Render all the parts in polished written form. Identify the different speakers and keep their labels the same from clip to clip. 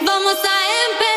Speaker 1: Vamos a empezar.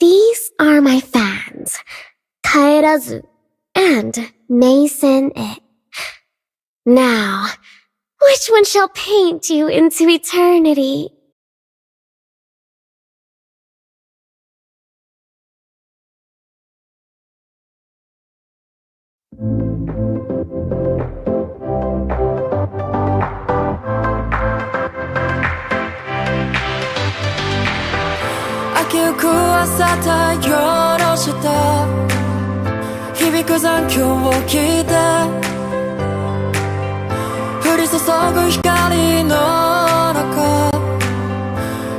Speaker 1: These are my fans, K.O.F and XIII. Now, which one shall paint you into eternity?
Speaker 2: 翌朝太陽の下響く残響を聞いて降り注ぐ光の中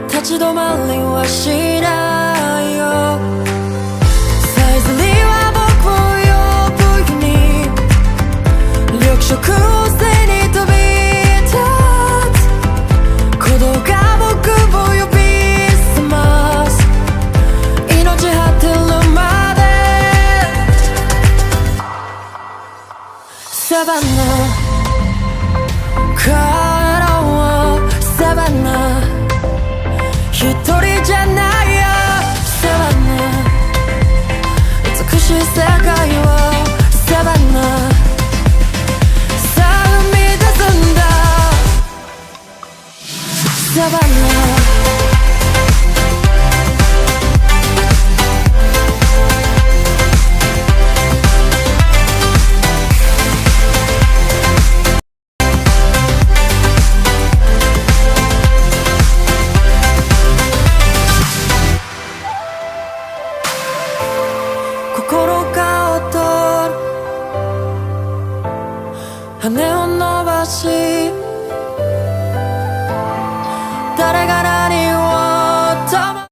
Speaker 2: 立ち止まりはしないよさえずりは僕を呼ぶように緑色を背に飛びた Savannah. Kokoro ga otoru羽を伸ばし誰が何をとも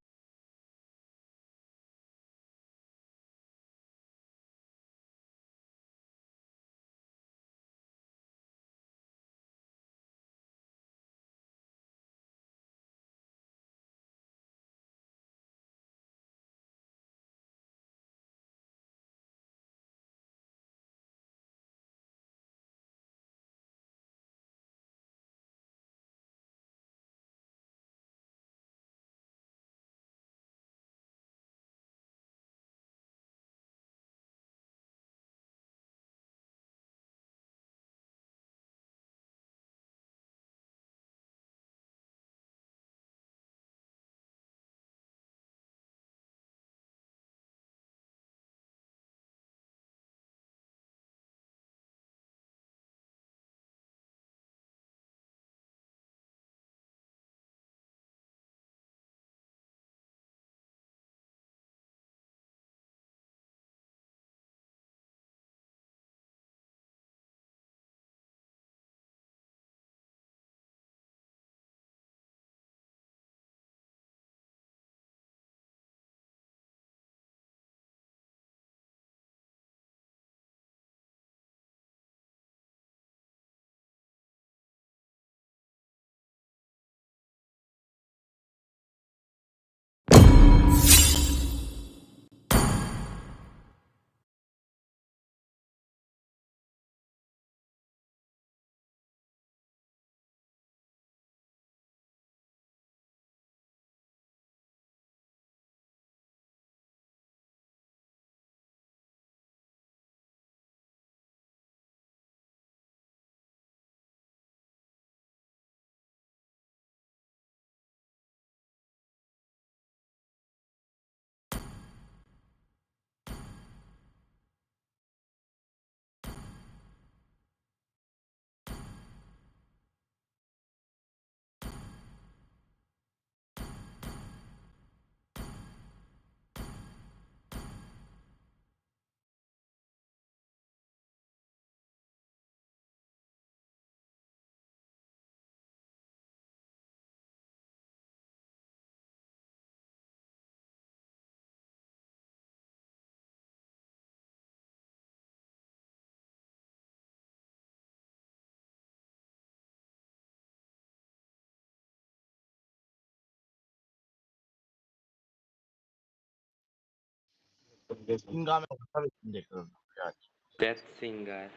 Speaker 3: 인감에 못하겠는데 그럼 그래야지.
Speaker 4: Death Singer.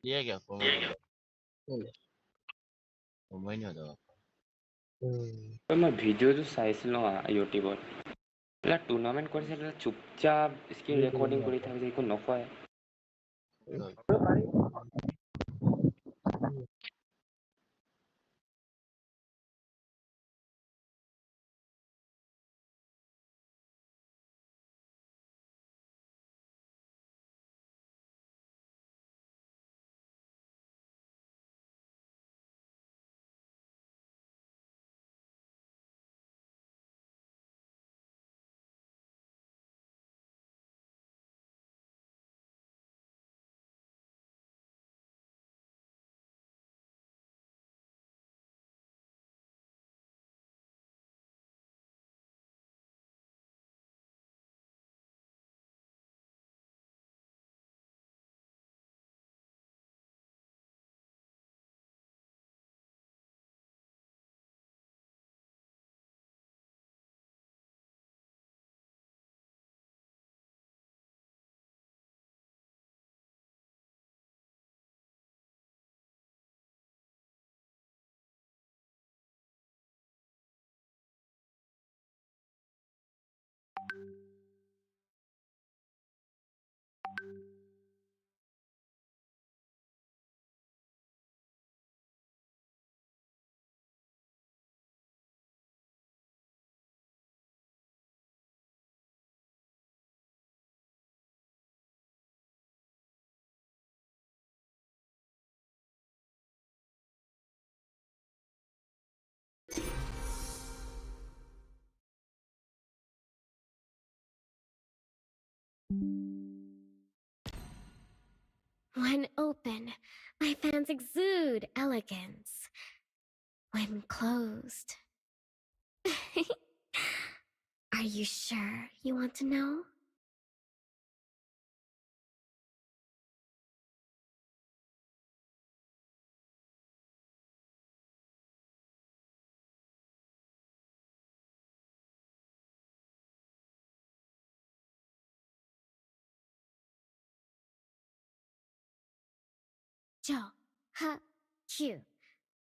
Speaker 3: 네 얘기야 그러면 어머니야 너.
Speaker 4: मैं video जो চাইছিলো ইউটিউবত এলা tournament কৰিছে এলা চুপচাপ screen recording কৰি থাকে যে একো নকয়
Speaker 1: When open, my fans exude elegance. When closed... Are you sure you want to know? Jo, ha, Q.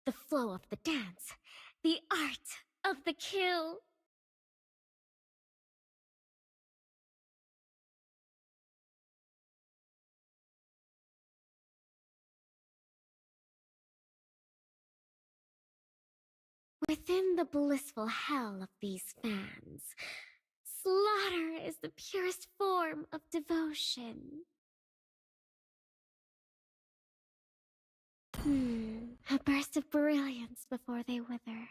Speaker 1: The flow of the dance. The art of the kill. Within the blissful hell of these fans, slaughter is the purest form of devotion. A burst of brilliance before they wither.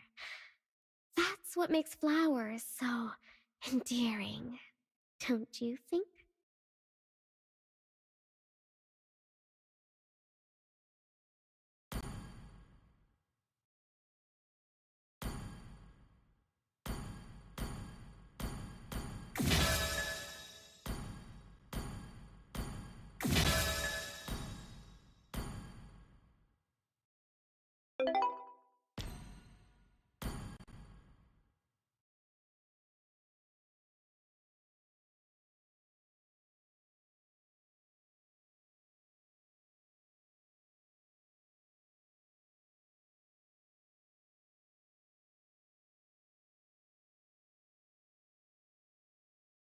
Speaker 1: That's what makes flowers so endearing, don't you think?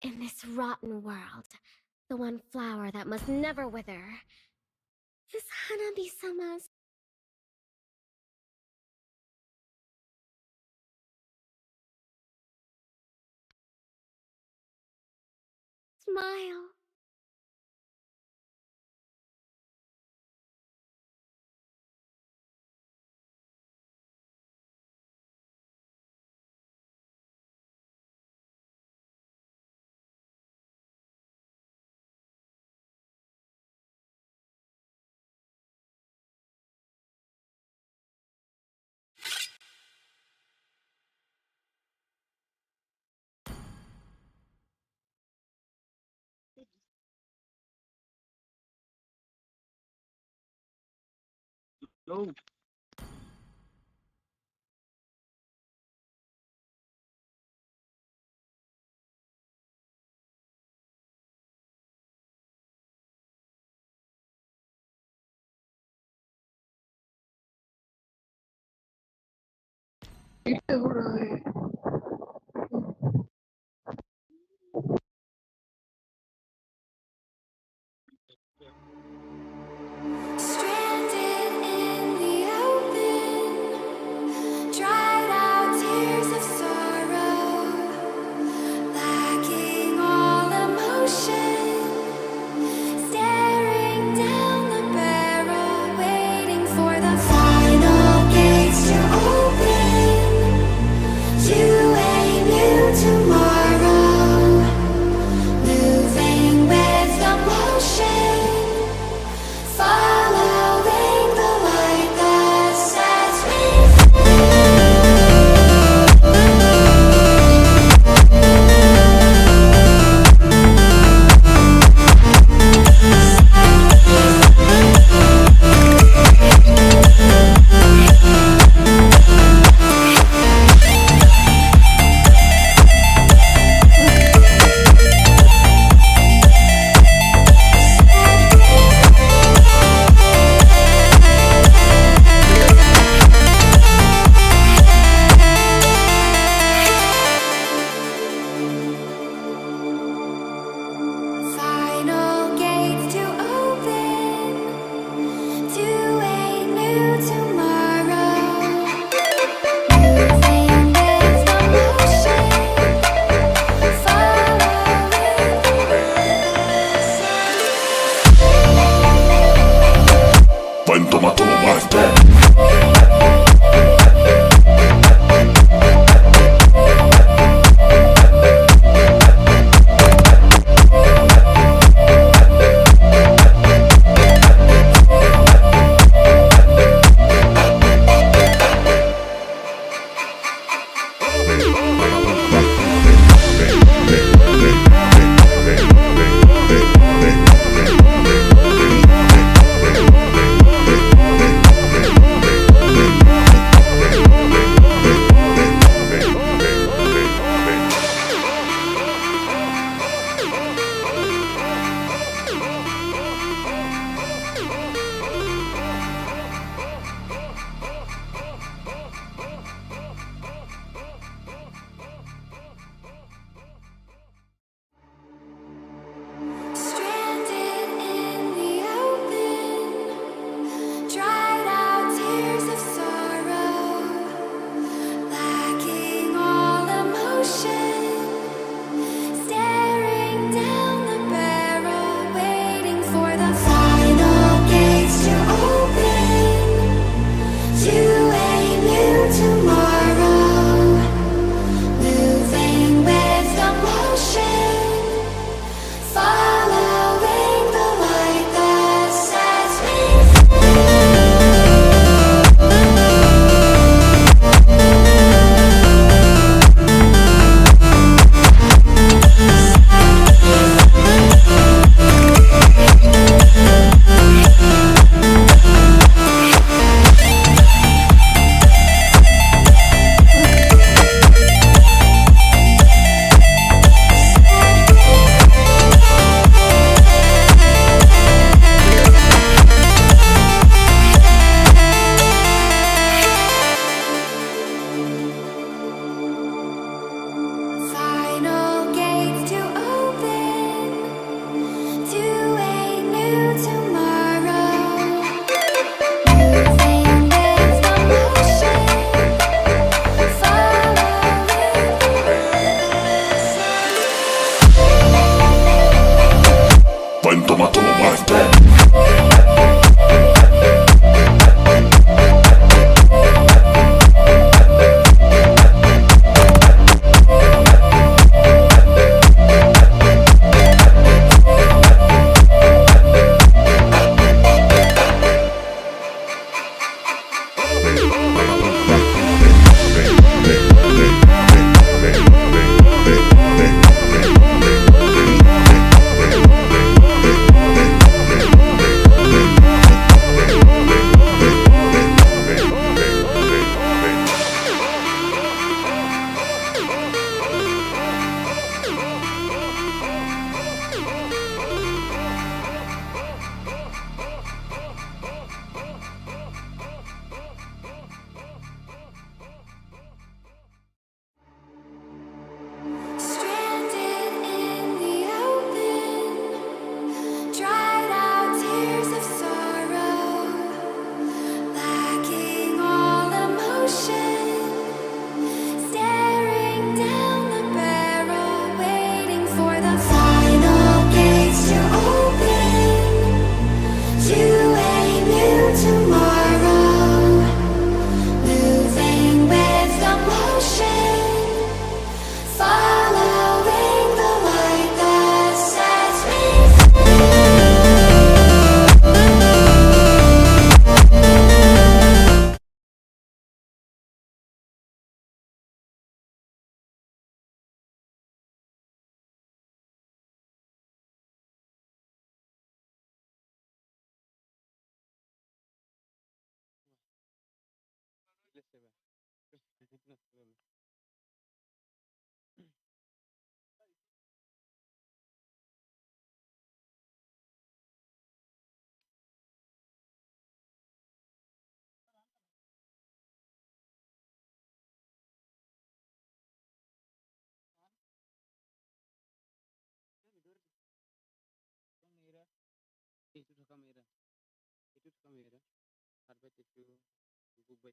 Speaker 1: In this rotten world, the one flower that must never wither is Hanabi-sama's. Smile.
Speaker 3: Go.
Speaker 2: Stranded in the open, dried out tears of sorrow, lacking all emotion, staring down the barrel, waiting for the final gates to open. To Stranded in the open, dried out tears of sorrow, lacking all emotion, staring down the barrel, waiting for the final gates to open to a new tomorrow, moving with the motion. Following the light that sets me final gates to open to a new tomorrow, moving with the motion, following
Speaker 5: When tomato my bed.
Speaker 2: stranded in the open, dried out tears of sorrow, lacking all emotion, staring down the barrel, waiting for the final gates to open to a new tomorrow, moving with the motion. Following the light that sets me
Speaker 4: itu udah kamera, itu udah kamera, harga itu, buku itu,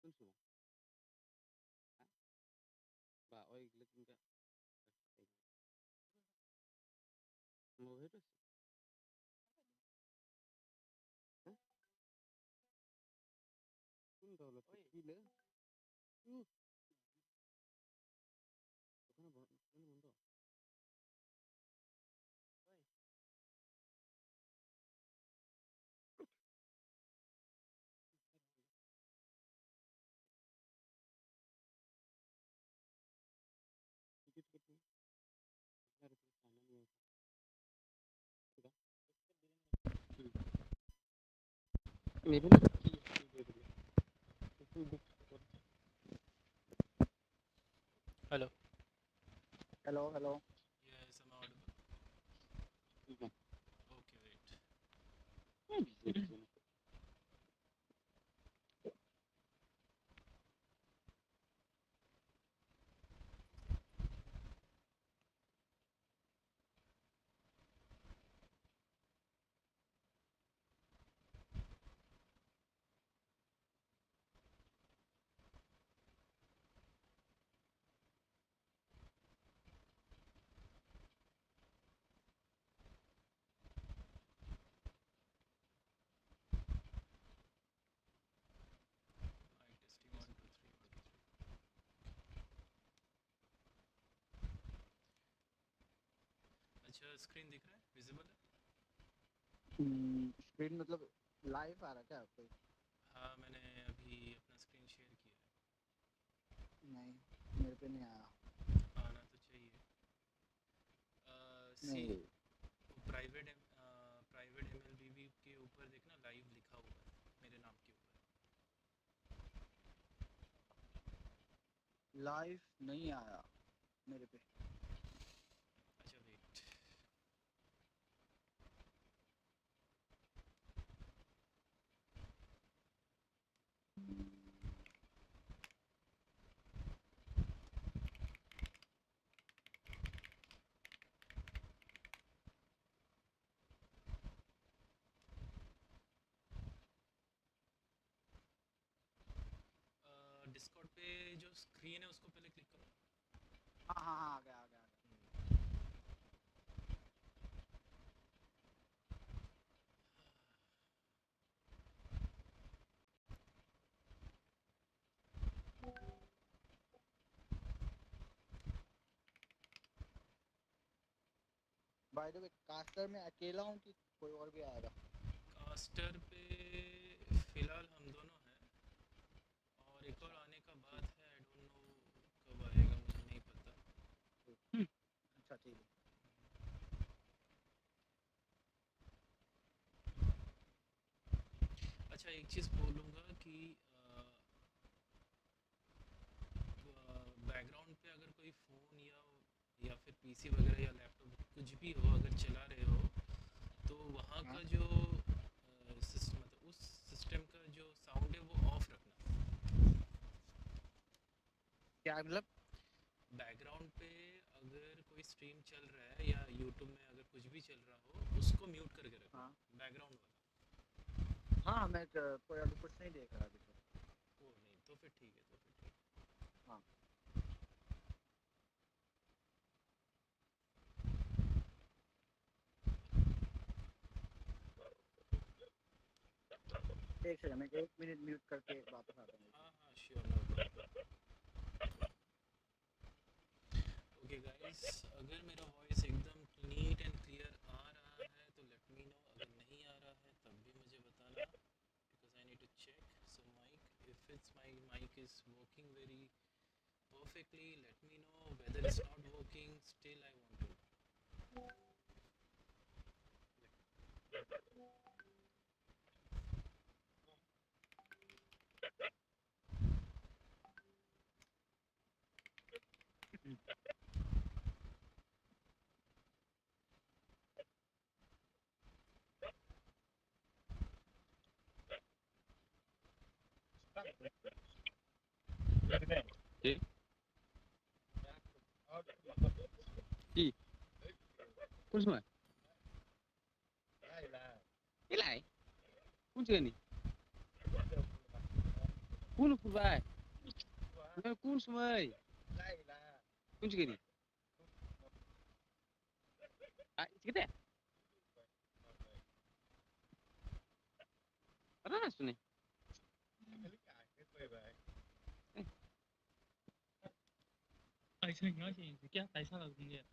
Speaker 4: kunsu, bah, oi, gila enggak, mau itu, kun download gila, bukan bunda,
Speaker 3: मेरे में
Speaker 6: Hello.
Speaker 7: Hello.
Speaker 6: Yes, I'm audible.
Speaker 3: ठीक है
Speaker 6: Okay, wait. Mic testing 1 2 3 1 2 3. अच्छा screen दिख रहा है, visible है?
Speaker 7: Screen मतलब लाइव आ रहा क्या आपको?
Speaker 6: हाँ, मैंने अभी अपना स्क्रीन शेयर किया है।
Speaker 7: नहीं, मेरे पे नहीं आया।
Speaker 6: आना तो चाहिए। सी
Speaker 7: नहीं,
Speaker 6: प्राइवेट MLBB के ऊपर देखना, लाइव लिखा हुआ है मेरे नाम के ऊपर।
Speaker 7: लाइव नहीं आया मेरे पे।
Speaker 6: अच्छा वेट, डिस्कॉर्ड पे जो स्क्रीन है उसको पहले क्लिक करो।
Speaker 7: हाँ, आ गया। बाय द वे, कास्टर में अकेला हूँ कि कोई और भी आएगा?
Speaker 6: कास्टर पे फिलहाल हम दोनों हैं, और एक और आने का बात है। आई डोंट नो कब आएगा, मुझे नहीं पता।
Speaker 7: अच्छा ठीक है।
Speaker 6: अच्छा एक चीज़ बोलूँगा कि बैकग्राउंड पे अगर कोई फ़ोन या फिर पीसी वगैरह या लैपटॉप कुछ भी हो, अगर चला रहे हो, तो वहाँ का जो मतलब उस सिस्टम का जो साउंड है वो ऑफ रखना।
Speaker 7: क्या मतलब?
Speaker 6: बैकग्राउंड पे अगर कोई स्ट्रीम चल रहा है या यूट्यूब में अगर कुछ भी चल रहा हो, उसको म्यूट करके रखना।
Speaker 7: हाँ।
Speaker 6: बैकग्राउंड वाला।
Speaker 7: हाँ, मैं कोई अभी कुछ नहीं देख रहा अभी तो।
Speaker 6: ओ नहीं, तो फिर ठीक है, तो फिर ठीक है।
Speaker 7: हाँ। एक सेकंड, मैं 1 मिनट म्यूट करके वापस आता हूँ।
Speaker 6: हाँ हाँ sure, no problem. Okay guys, अगर मेरा वॉइस एकदम नीट एंड क्लियर आ रहा है तो लेट मी नो, अगर नहीं आ रहा है तब भी मुझे बताना, because I need to check. So mic, if it's my mic is working very perfectly, let me know. Whether it's not working, still I want to
Speaker 3: gì con sủi cái lại con chưa nhỉ con phụ vai nó con sủi con chưa nhỉ à cái đấy apa sih
Speaker 8: Tại sao nói gì thì chắc tại sao là như vậy?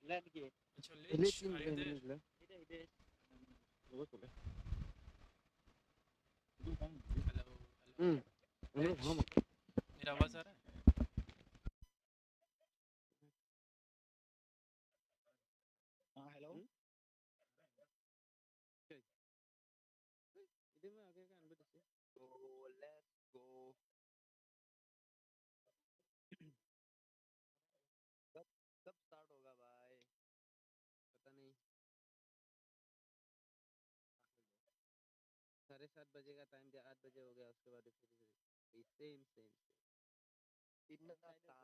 Speaker 6: अच्छा
Speaker 3: Lich
Speaker 6: लिच
Speaker 3: in
Speaker 6: are you there?
Speaker 3: English.
Speaker 6: Hello
Speaker 3: Hmm.
Speaker 6: Hello
Speaker 3: Hello,
Speaker 6: लिच
Speaker 3: हम.
Speaker 6: मेरा आवाज आ रहा है
Speaker 7: hello
Speaker 3: इधर में आगे का अनबट से.
Speaker 7: तो लेट्स गो कब कब स्टार्ट होगा भाई
Speaker 3: पता नहीं. 7:30 बजे का टाइम दिया, 8 बजे हो गया, उसके बाद फिर सेम
Speaker 7: इतना टाइम
Speaker 8: क्या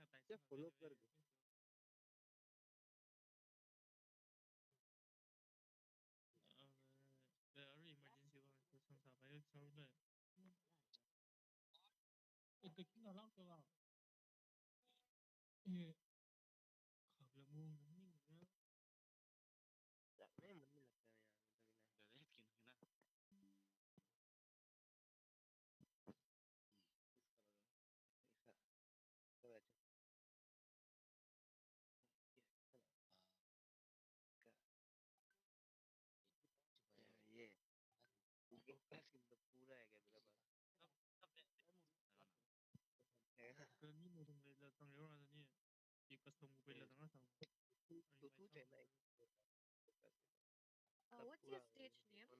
Speaker 8: पैसा
Speaker 3: क्या फॉलो कर दे.
Speaker 8: very emergency one to song sa phải sau đây cái nào lắm cho vào hợp là muôn nó như nữa
Speaker 7: नहीं मन नहीं लगता है यार
Speaker 6: ज़्यादा हिट क्यों है ना
Speaker 7: ये पूरा है क्या मेरा पास
Speaker 8: cái như một thằng này là thằng yếu là như chỉ có sống quên là thằng thằng
Speaker 7: तो तू Chennai
Speaker 9: What's your stage name?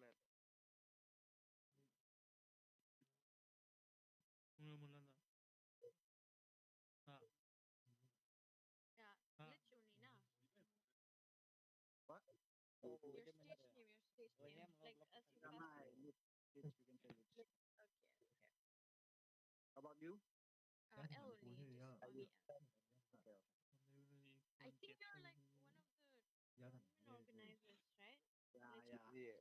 Speaker 8: người một lần là à
Speaker 9: Yeah,
Speaker 8: à
Speaker 9: literally, na.
Speaker 7: What?
Speaker 9: Your stage name, like as you pass.
Speaker 7: You can tell it.
Speaker 9: Okay, okay.
Speaker 7: How about you?
Speaker 9: L only, just call me L.
Speaker 7: Okay.
Speaker 9: I think you're like one of the tournament organizers, right?
Speaker 7: Yeah.
Speaker 9: Okay, now I remember. Okay,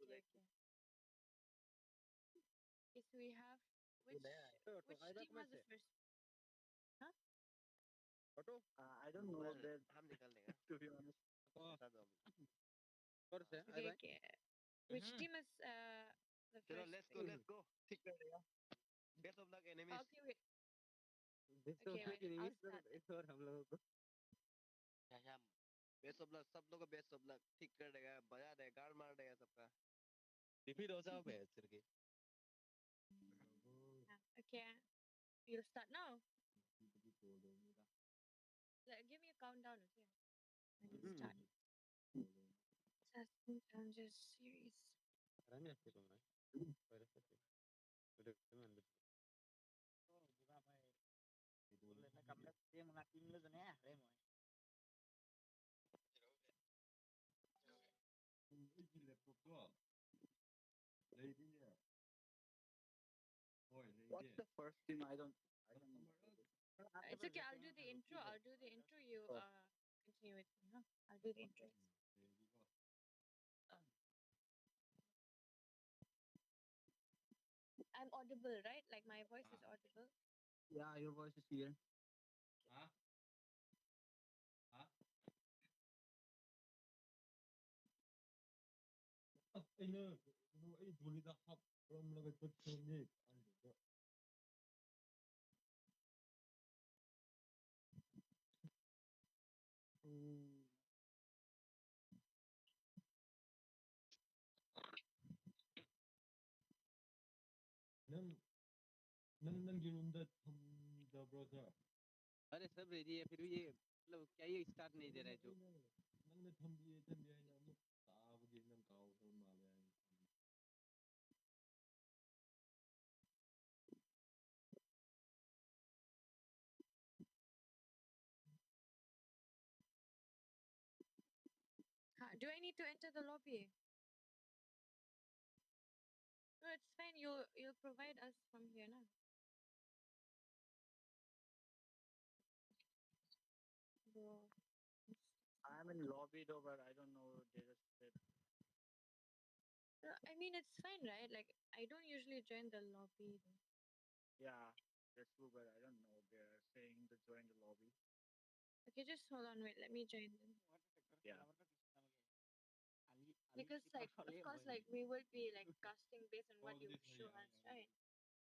Speaker 9: okay. Okay, so we have which team has the first? Huh?
Speaker 7: Auto? I don't know that. हम निकाल देंगे. To be honest. बता दो.
Speaker 3: और से
Speaker 9: Okay, okay. Which team is the
Speaker 7: चलो
Speaker 9: first?
Speaker 7: let's go. ठीक करेगा. Best of luck enemies.
Speaker 9: Okay, wait.
Speaker 3: Best
Speaker 9: Okay,
Speaker 3: of
Speaker 9: wait. I'll start.
Speaker 3: इस और हम लोगों को
Speaker 7: बेस्ट ऑफ लक सब लोगों को बेस्ट ऑफ लक ठीक कर देगा बजा देगा गाड़ मार देगा सबका डिफीट हो जाओ बे सिर के
Speaker 9: Okay, you'll start now. Give me a countdown, okay? When you start. Assassin Challenges series.
Speaker 3: रंग ऐसे को मैं पर ऐसे उधर में अंदर
Speaker 7: बोलने का मैं ये मंगा 3 लोग ने रे मोय What's the first team? I don't know.
Speaker 9: It's okay. I'll do the intro. You continue with me, huh? I'll do the intro. I'm audible, right? Like my voice is audible.
Speaker 7: Yeah, your voice is here.
Speaker 8: anh ấy đuổi ra học from là cái tốt hơn nâng nâng nâng cái room that the brother
Speaker 3: अरे सब ready है फिर भी ये मतलब क्या ये start नहीं दे रहा है जो
Speaker 8: nâng cái thầm gì anh em tạo cái nâng cao hơn mà lại
Speaker 9: Do I need to enter the lobby? No, it's fine. You'll provide us from here, now. Bro.
Speaker 7: I'm in lobby though, but I don't know. They just said.
Speaker 9: I mean, it's fine, right? Like, I don't usually join the lobby.
Speaker 7: Yeah, that's true, but I don't know. They're saying to join the lobby.
Speaker 9: Okay, just hold on, wait, let me join them.
Speaker 7: Yeah.
Speaker 9: Because like of course like we will be like casting based on what you show us, right?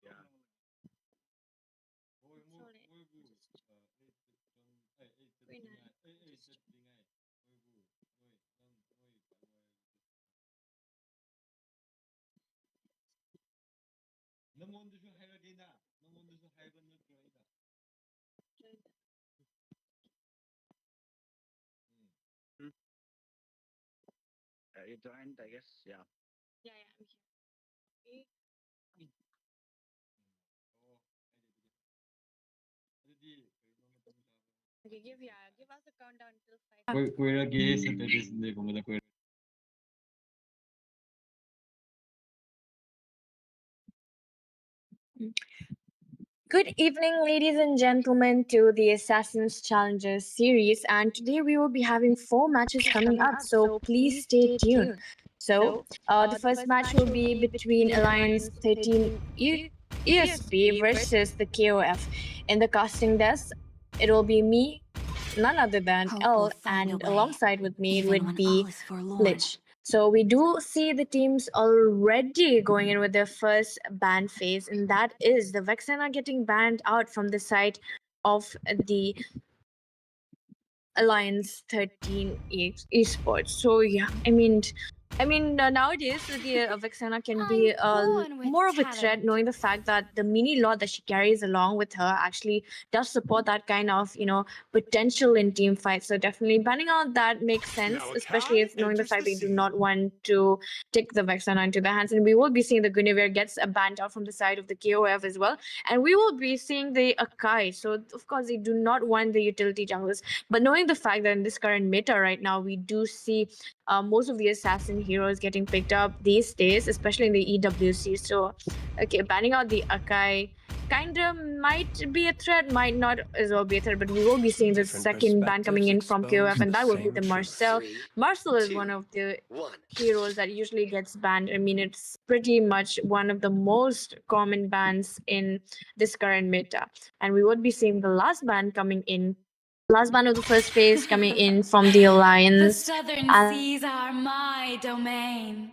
Speaker 7: Yeah.
Speaker 9: So like just wait now. Just join them.
Speaker 7: You joined, I guess. Yeah.
Speaker 9: Yeah, I'm here. Okay, give us a countdown till 5. Good evening, ladies and gentlemen, to the Assassin's Challengers series. And today we will be having 4 matches coming up, so please stay tuned. So, the first match will be between Alliance 13 ESP versus the K.O.F. In the casting desk, it will be me, none other than L, and alongside with me it would be Lich. So we do see the teams already going in with their first ban phase, and that is the Vexena getting banned out from the side of the Alliance 13 esports. So yeah, nowadays the Vexena can be more of a threat, knowing the fact that the mini lot that she carries along with her actually does support that kind of potential in team fights. So definitely banning out that makes sense, especially if knowing the fact they do not want to take the Vexena into their hands. And we will be seeing the Guinevere gets banned out from the side of the K.O.F as well, and we will be seeing the Akai. So of course they do not want the utility junglers. But knowing the fact that in this current meta right now, we do see most of the assassin heroes getting picked up these days, especially in the EWC. So, okay, banning out the Akai kind of might be a threat, might not as well be a threat, but we will be seeing the second ban coming in from KOF, and that will be the Marcel. Marcel is one of the heroes that usually gets banned. I mean, it's pretty much one of the most common bans in this current meta. And we would be seeing the last ban coming in, last ban of the first phase coming in from the Alliance.
Speaker 2: The southern seas are my domain.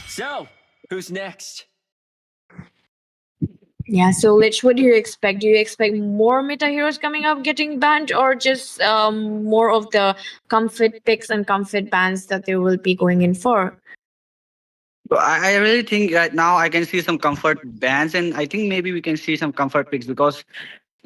Speaker 2: So, who's next?
Speaker 9: Yeah, so Lich, what do you expect? Do you expect more meta heroes coming up getting banned, or just more of the comfort picks and comfort bans that they will be going in for?
Speaker 10: So I really think right now I can see some comfort bans, and I think maybe we can see some comfort picks because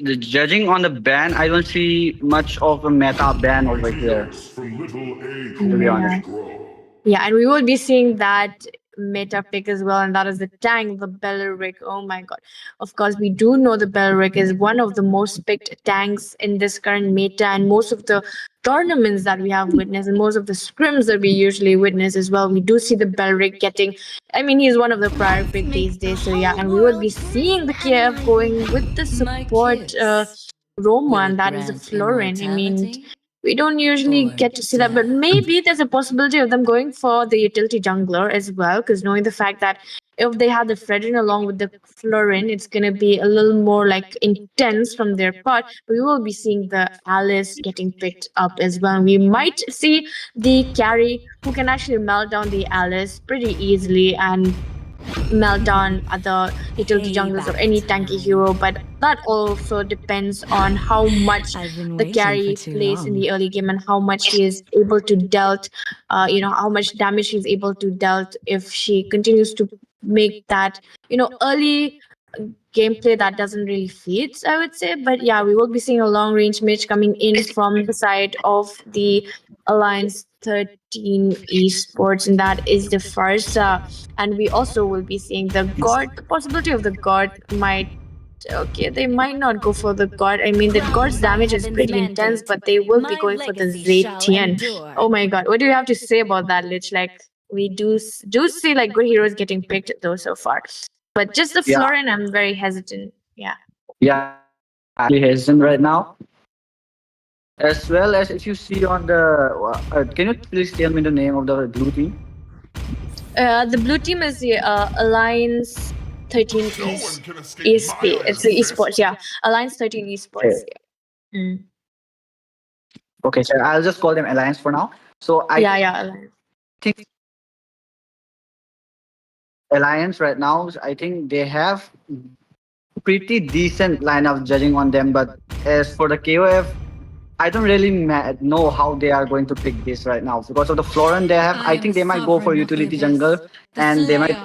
Speaker 10: judging on the ban, I don't see much of a meta ban over here.
Speaker 5: Ideas from little A
Speaker 10: To be honest.
Speaker 5: Coach Grow.
Speaker 9: Yeah, and we will be seeing that meta pick as well, and that is the tank, the Belleric. Oh my god. Of course, we do know the Belleric is one of the most picked tanks in this current meta, and most of the tournaments that we have witnessed and most of the scrims that we usually witness as well, we do see the Belleric getting, I mean, he's one of the prior pick these days. So yeah, and we will be seeing the KF going with the support Roma, and that is a Florin. I mean, we don't usually get to see that, but maybe there's a possibility of them going for the utility jungler as well, because knowing the fact that if they have the Fredrin along with the Florin, it's going to be a little more like intense from their part. But we will be seeing the Alice getting picked up as well. We might see the carry who can actually melt down the Alice pretty easily and melt down other utility junglers or any tanky hero, but that also depends on how much the carry plays in the early game and how much he is able to dealt, how much damage he's able to dealt if she continues to make that, early gameplay that doesn't really fit, I would say. But yeah, we will be seeing a long range match coming in from the side of the Alliance 13 esports, and that is the first. And we also will be seeing the god. The possibility of the god might. Okay, they might not go for the god. I mean, the god's damage is pretty intense, but they will be going for the Zetian. Oh my god, what do you have to say about that, Lich? Like, we do see like good heroes getting picked though so far, but just the
Speaker 10: Yeah.
Speaker 9: Florin, I'm very hesitant. Yeah.
Speaker 10: Yeah, ASIN right now. As well as if you see on the, can you please tell me the name of the blue team?
Speaker 9: The blue team is the Alliance 13 ESP. It's the esports, yeah. Alliance 13 esports. Yeah.
Speaker 10: Okay, so I'll just call them Alliance for now. So I
Speaker 9: Yeah, Alliance.
Speaker 10: think Alliance right now, I think they have pretty decent lineup judging on them. But as for the K.O.F, I don't really know how they are going to pick this right now because of the Floran they have. I think they might go for utility jungle and they might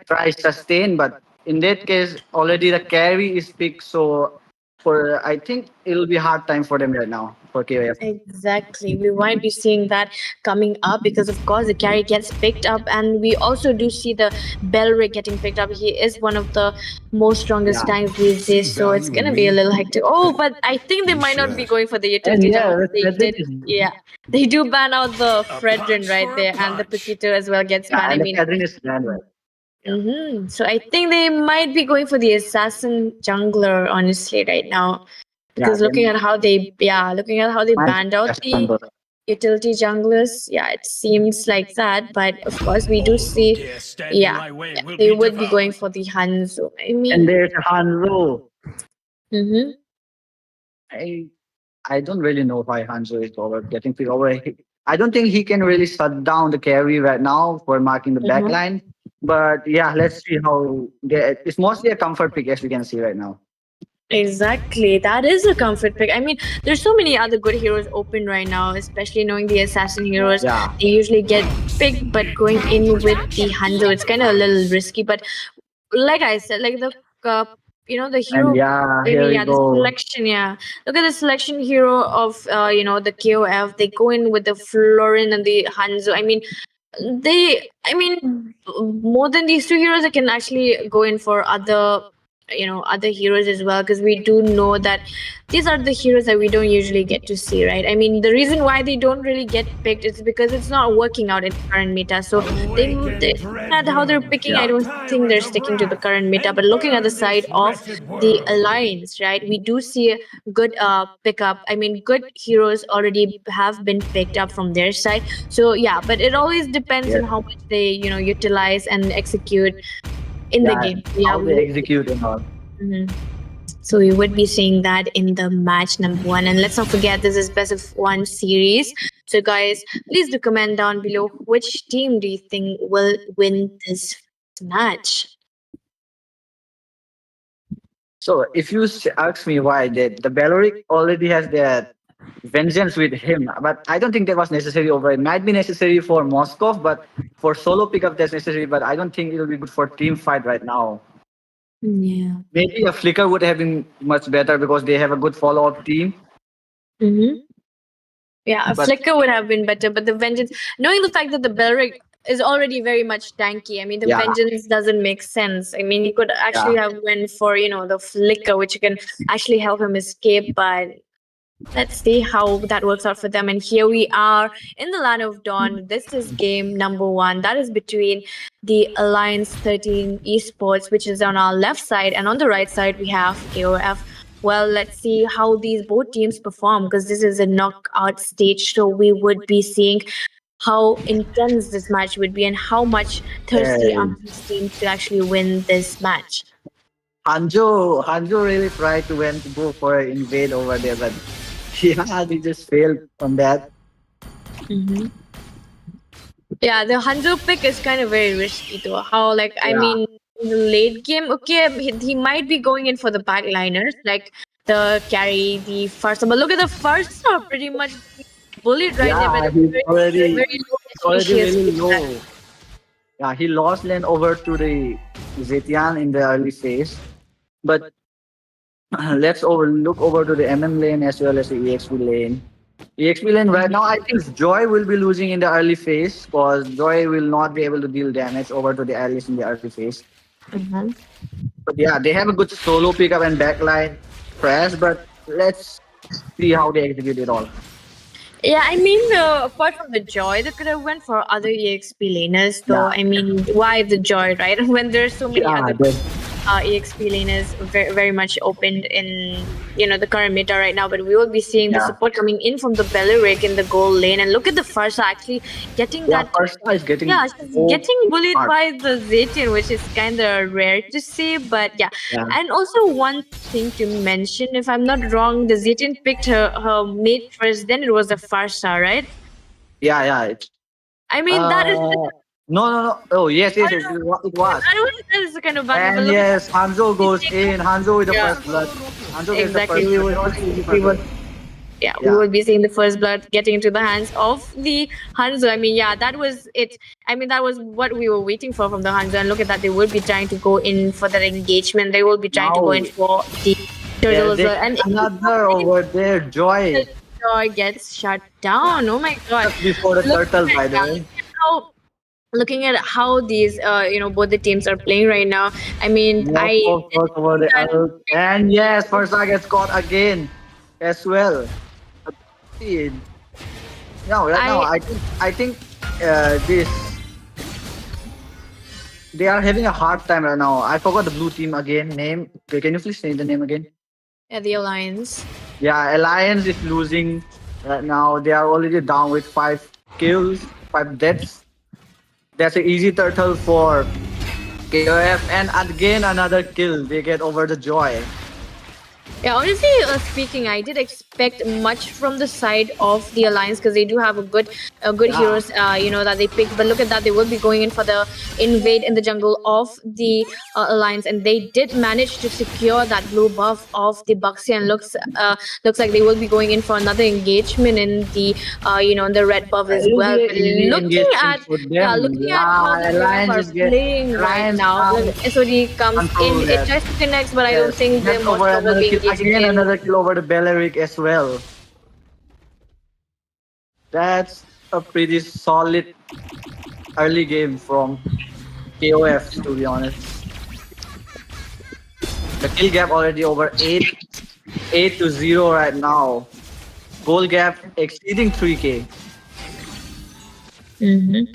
Speaker 10: try sustain, but in that case, already the carry is picked. So for I think it'll be a hard time for them right now for K.O.F.
Speaker 9: Exactly. We might be seeing that coming up because, of course, the carry gets picked up, and we also do see the Belric getting picked up. He is one of the most strongest tanks these days, so it's gonna be a little hectic. Oh, but I think they might not be going for the utility jungle. They do ban out the Fredrin right there, and the Paquito as well gets banned. I mean,
Speaker 10: is banned, right?
Speaker 9: So I think they might be going for the assassin jungler, honestly, right now. Because looking at how they banned out the utility junglers, it seems like that. But of course, we do see, they would be going for the Hanzo. I mean,
Speaker 10: And there's Hanzo.
Speaker 9: Mm-hmm.
Speaker 10: I don't really know why Hanzo is getting picked over. I don't think he can really shut down the carry right now for marking the back line. But yeah, let's see how it's mostly a comfort pick as we can see right now.
Speaker 9: Exactly, that is a comfort pick. I mean, there's so many other good heroes open right now, especially knowing the assassin heroes. They usually get picked, but going in with the Hanzo, it's kind of a little risky. But like I said, like the the hero,
Speaker 10: the
Speaker 9: selection. Look at the selection hero of the K.O.F. They go in with the Florin and the Hanzo. I mean, more than these two heroes, I can actually go in for other heroes as well, because we do know that these are the heroes that we don't usually get to see, right? I mean, the reason why they don't really get picked is because it's not working out in the current meta. So they at how they're picking, I don't think they're sticking to the current meta. But looking at the side of the alliance, right, we do see a good pickup. I mean, good heroes already have been picked up from their side. So yeah, but it always depends on how much they utilize and execute in the game.
Speaker 10: How they execute and all.
Speaker 9: So we would be seeing that in the match number 1. And let's not forget, this is best of 1 series. So guys, please do comment down below which team do you think will win this match.
Speaker 10: So if you ask me why, the Belric already has that vengeance with him, but I don't think that was necessary over. It might be necessary for Moscow, but for solo pickup that's necessary, but I don't think it'll be good for team fight right now.
Speaker 9: Yeah.
Speaker 10: Maybe a Flicker would have been much better because they have a good follow-up team.
Speaker 9: Yeah, a Flicker would have been better, but the vengeance, knowing the fact that the Belric is already very much tanky, I mean, the vengeance doesn't make sense. I mean, he could actually have went for, the Flicker, which can actually help him escape, but let's see how that works out for them. And here we are in the Land of Dawn. This is game number 1. That is between the Alliance 13 esports, which is on our left side, and on the right side we have K.O.F. Well, let's see how these both teams perform, because this is a knockout stage, so we would be seeing how intense this match would be and how much thirsty are these teams to actually win this match.
Speaker 10: Hanzo really tried to go for an invade over there, but he just failed on that.
Speaker 9: Yeah, the Hanzo pick is kind of very risky though. I mean, in the late game, okay, he might be going in for the backliners, like the carry, the first. But look at the first, pretty much bullied right there. But
Speaker 10: He's already really low. Yeah, he lost lane over to the Zetian in the early phase. But let's look over to the MM lane as well as the EXP lane. EXP lane right now, I think Joy will be losing in the early phase because Joy will not be able to deal damage over to the allies in the early phase. But yeah, they have a good solo pickup and backline press, but let's see how they execute it all.
Speaker 9: Yeah, I mean, apart from the Joy, they could have went for other EXP laners, though. I mean, why the Joy, right? When there's so many other EXP lane is very, very much opened in the current meta right now. But we will be seeing the support coming in from the Belleric in the gold lane, and look at the Farsa actually getting that.
Speaker 10: Farsa is getting
Speaker 9: she's getting bullied by the Zetian, which is kind of rare to see. But yeah, and also one thing to mention, if I'm not wrong, the Zetian picked her mate first, then it was the Farsa, right?
Speaker 10: Yeah.
Speaker 9: I mean that is.
Speaker 10: No. Oh, yes. It was.
Speaker 9: That is kind of bad.
Speaker 10: And yes, Hanzo goes in. Hanzo with the first blood. Hanzo gets the first blood.
Speaker 9: We would be seeing the first blood getting into the hands of the Hanzo. I mean, that was it. I mean, that was what we were waiting for from the Hanzo. And look at that, they will be trying to go in for that engagement. They will be trying to go in for the turtle as well. And
Speaker 10: another over there, Joy.
Speaker 9: Joy gets shut down. Oh my god!
Speaker 10: Just before the turtle, by the way.
Speaker 9: Looking at how these both the teams are playing right now, I mean,
Speaker 10: and yes, Farsa gets caught again as well. No, right now I think this they are having a hard time right now. I forgot the blue team again name. Okay, can you please say the name again?
Speaker 9: Yeah, the Alliance.
Speaker 10: Yeah, Alliance is losing right now. They are already down with 5 kills, 5 deaths. That's an easy turtle for K.O.F. And again, another kill. They get over the Joy.
Speaker 9: Yeah, honestly speaking, I did expect much from the side of the Alliance because they do have a good heroes, that they picked. But look at that, they will be going in for the invade in the jungle of the Alliance, and they did manage to secure that blue buff of the Buxy, and looks like they will be going in for another engagement in the the red buff as well. But looking at how the Alliance are playing right now, SOD comes in, it tries to connect, but I don't think they're most probably
Speaker 10: again another kill over the Belleric as well. That's a pretty solid early game from K.O.F, to be honest. The kill gap already over 8-0 right now. Goal gap exceeding 3k.
Speaker 9: And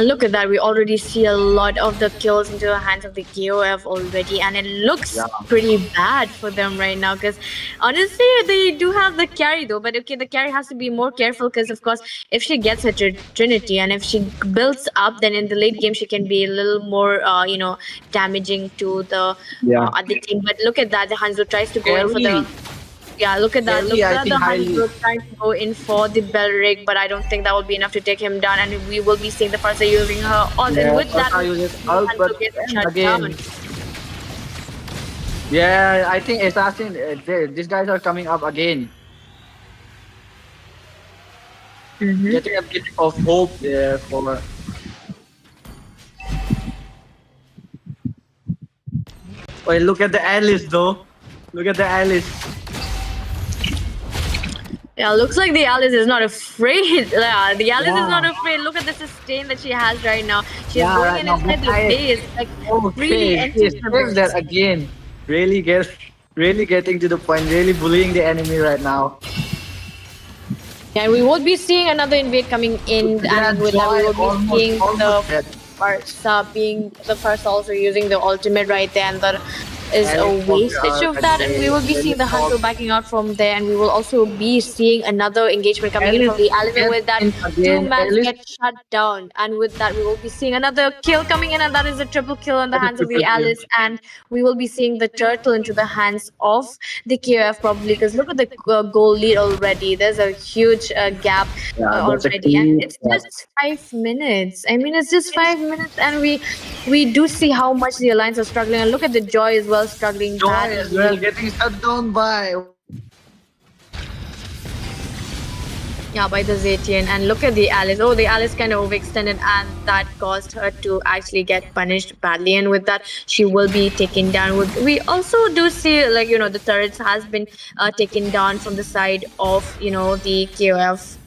Speaker 9: look at that, we already see a lot of the kills into the hands of the K.O.F already, and it looks pretty bad for them right now because honestly they do have the carry though, but okay, the carry has to be more careful because of course if she gets her Trinity and if she builds up, then in the late game she can be a little more damaging to the other team. But look at that, the Hanzo tries to go in for the look at that. Look at the Hanzo trying to go in for the Belleric, but I don't think that will be enough to take him down. And we will be seeing the Farsa using her ult. And with that,
Speaker 10: Hanzo gets shut down. Yeah, I think Assassin, these guys are coming up again. Getting a bit of hope there for... Wait, look at the Alice though. Look at the Alice.
Speaker 9: Yeah, looks like the Alice is not afraid. Yeah, the Alice is not afraid. Look at the sustain that she has right now. She's going in inside the base. Like, really enters the base.
Speaker 10: That again. Really getting to the point. Really bullying the enemy right now.
Speaker 9: Yeah, we will be seeing another invade coming in, and with that we will be seeing the Farsa being the first also using the ultimate right there, and that is a wastage of that, and we will be seeing the Hanzo backing out from there, and we will also be seeing another engagement coming in from the Alice, and with that 2 man get shut down, and with that we will be seeing another kill coming in, and that is a triple kill on the hands of the Alice, and we will be seeing the turtle into the hands of the K.O.F probably, because look at the goal lead already. There's a huge gap already, and it's just 5 minutes. I mean, it's just 5 minutes, and we do see how much the Alliance are struggling, and look at the Joy as well, struggling
Speaker 10: bad as well, getting shut down by
Speaker 9: the Zetian. And look at the Alice. Oh, the Alice kind of overextended, and that caused her to actually get punished badly, and with that she will be taken down. We also do see, like, the turrets has been taken down from the side of the K.O.F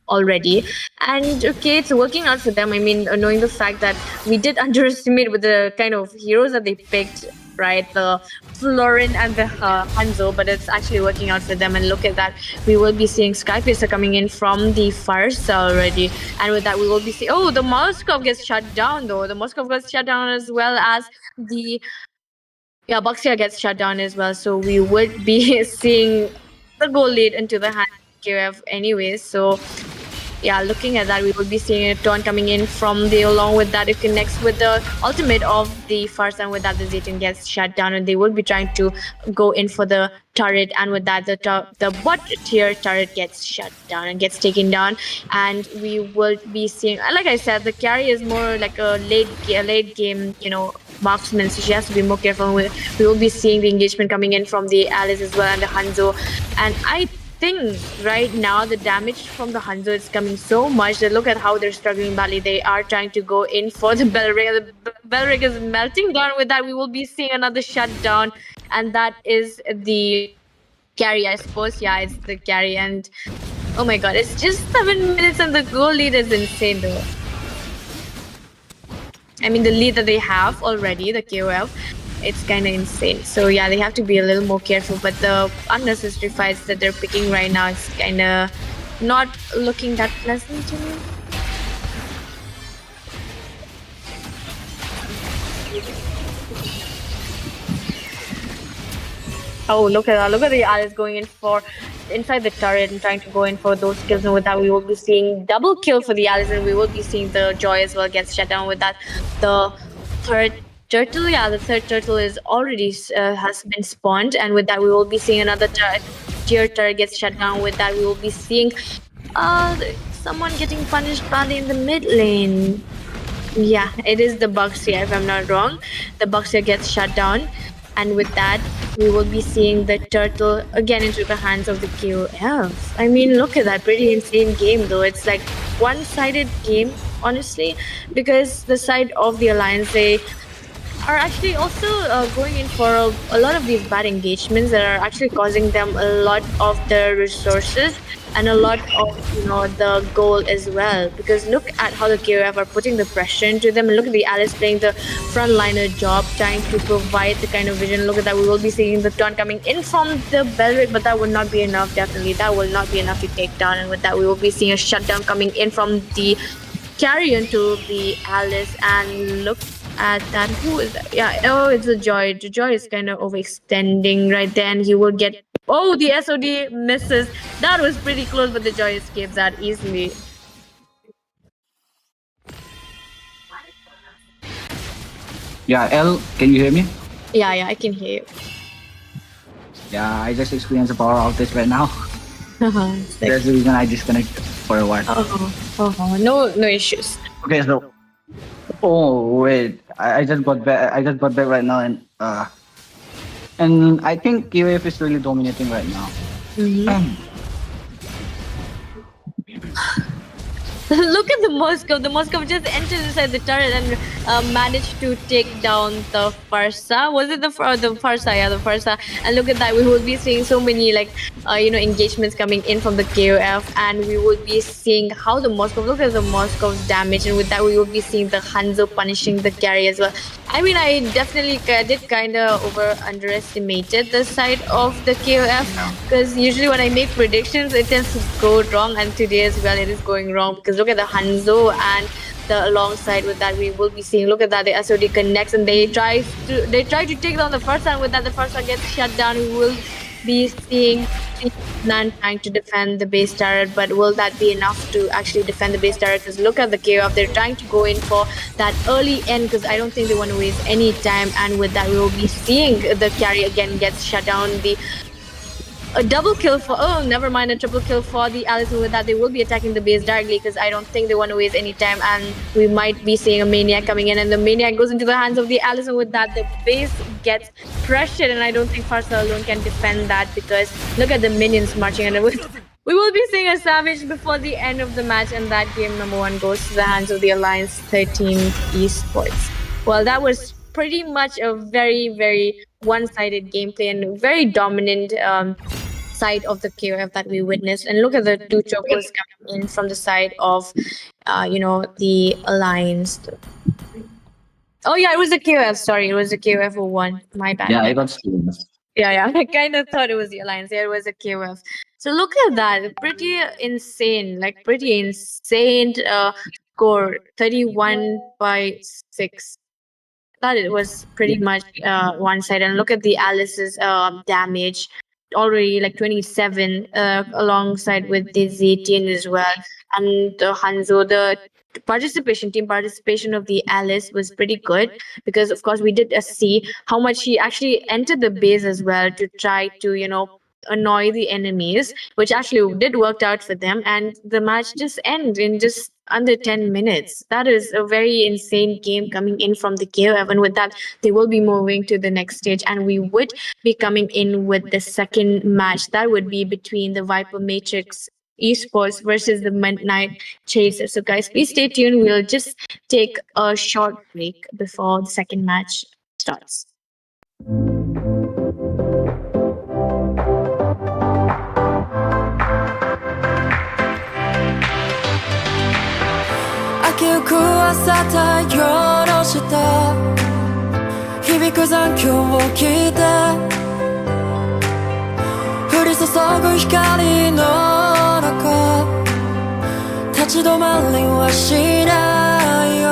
Speaker 9: already, and okay, it's working out for them. I mean, knowing the fact that we did underestimate with the kind of heroes that they picked, right, the Florin and the Hanzo, but it's actually working out for them. And look at that, we will be seeing Skyfacer coming in from the Farsa already, and with that we will be seeing, oh, the Moskov gets shut down though. The Moskov gets shut down as well as the Yeah, Baxia gets shut down as well. So we would be seeing the goal lead into the hand of K.O.F anyways. So yeah, looking at that, we will be seeing a turn coming in from the along with that. It connects with the ultimate of the first, and with that, the Zayton gets shut down, and they will be trying to go in for the turret, and with that, the bot tier turret gets shut down and gets taken down, and we will be seeing, like I said, the carry is more like a late game, marksman, so she has to be more careful. We will be seeing the engagement coming in from the Alice as well and the Hanzo, and I think right now the damage from the Hanzo is coming so much that look at how they're struggling badly. They are trying to go in for the Belrig. The Belrig is melting down. With that, we will be seeing another shutdown, and that is the carry, I suppose. Yeah, it's the carry, and oh my god, it's just 7 minutes, and the goal lead is insane though. I mean, the lead that they have already, the K.O.F, it's kind of insane. So yeah, they have to be a little more careful. But the unnecessary fights that they're picking right now, it's kind of not looking that pleasant to me. Oh, look at that. Look at the Alice going in for inside the turret and trying to go in for those kills. And with that, we will be seeing double kill for the Alice, and we will be seeing the Joy as well gets shut down. With that, the third turtle, yeah, the third turtle is already has been spawned. And with that, we will be seeing another tier turret gets shut down. With that, we will be seeing someone getting punished badly in the mid lane. Yeah, it is the Buxia, if I'm not wrong. The Buxia gets shut down, and with that, we will be seeing the turtle again into the hands of the K.O.F. I mean, look at that, pretty insane game though. It's like one-sided game, honestly, because the side of the Alliance, they are actually also going in for a lot of these bad engagements that are actually causing them a lot of the resources and a lot of the goal as well, because look at how the KOF are putting the pressure into them, and look at the Alice playing the frontliner job, trying to provide the kind of vision. Look at that, we will be seeing the turn coming in from the Belric, but that will not be enough. Definitely that will not be enough to take down, and with that, we will be seeing a shutdown coming in from the carrion to the Alice. And look at that. Who is that? Yeah, oh, it's a Joy. The Joy is kind of overextending right there, and he will get. Oh, the SOD misses. That was pretty close, but the Joy escapes that easily.
Speaker 10: Yeah, L, can you hear me?
Speaker 9: Yeah, I can hear you.
Speaker 10: Yeah, I just experienced a power outage right now. That's the reason I disconnected for a while.
Speaker 9: No issues.
Speaker 10: Okay, so wait, I just got back. I just got back right now, and I think K.O.F is really dominating right now.
Speaker 9: Look at the Moscow. The Moscow just entered inside the turret and managed to take down the Farsa. Was it the Farsa? Yeah, the Farsa. And look at that. We will be seeing so many engagements coming in from the KOF, and we will be seeing how the Moscow. Look at the Moscow's damage, and with that, we will be seeing the Hanzo punishing the carry as well. I mean, I definitely did kind of underestimated the side of the KOF, because usually when I make predictions, it tends to go wrong, and today as well, it is going wrong, because look at the Hanzo, and the alongside with that, we will be seeing. Look at that, the SOD connects, and they try to take down the first one. With that, the first one gets shut down. We will be seeing Nan trying to defend the base turret, but will that be enough to actually defend the base turret? Because look at the KOF, they're trying to go in for that early end, because I don't think they want to waste any time. And with that, we will be seeing the carry again gets shut down. A double kill for, never mind, a triple kill for the Alice. With that, they will be attacking the base directly, because I don't think they want to waste any time, and we might be seeing a Maniac coming in, and the Maniac goes into the hands of the Alice. And with that, the base gets pressured, and I don't think Farsa alone can defend that, because look at the minions marching in. We will be seeing a Savage before the end of the match, and that game number 1 goes to the hands of the Alliance 13 Esports. Well, that was pretty much a very, very one-sided gameplay and very dominant side of the KOF that we witnessed. And look at the 2 chokers coming in from the side of, the Alliance. Oh yeah, it was the KOF. Sorry, it was the KOF who won. My bad.
Speaker 10: Yeah, I got streamed.
Speaker 9: Yeah. I kind of thought it was the Alliance. Yeah, it was a KOF. So look at that. Pretty insane. Score. 31 by 6. That it was pretty much one side. And look at the Alice's damage, already like 27, alongside with the Z18 as well. And Hanzo, the team participation of the Alice was pretty good, because of course we did see how much she actually entered the base as well to try to, annoy the enemies, which actually did work out for them, and the match just ended in just under 10 minutes. That is a very insane game coming in from the K.O.F, and with that they will be moving to the next stage, and we would be coming in with the second match. That would be between the VIPERMATRIX esports versus the Midnight Chaser. So guys, please stay tuned. We'll just take a short break before the second match starts.
Speaker 2: 朝太陽の下響く残響を聞いて降り注ぐ光の中立ち止まりはしないよ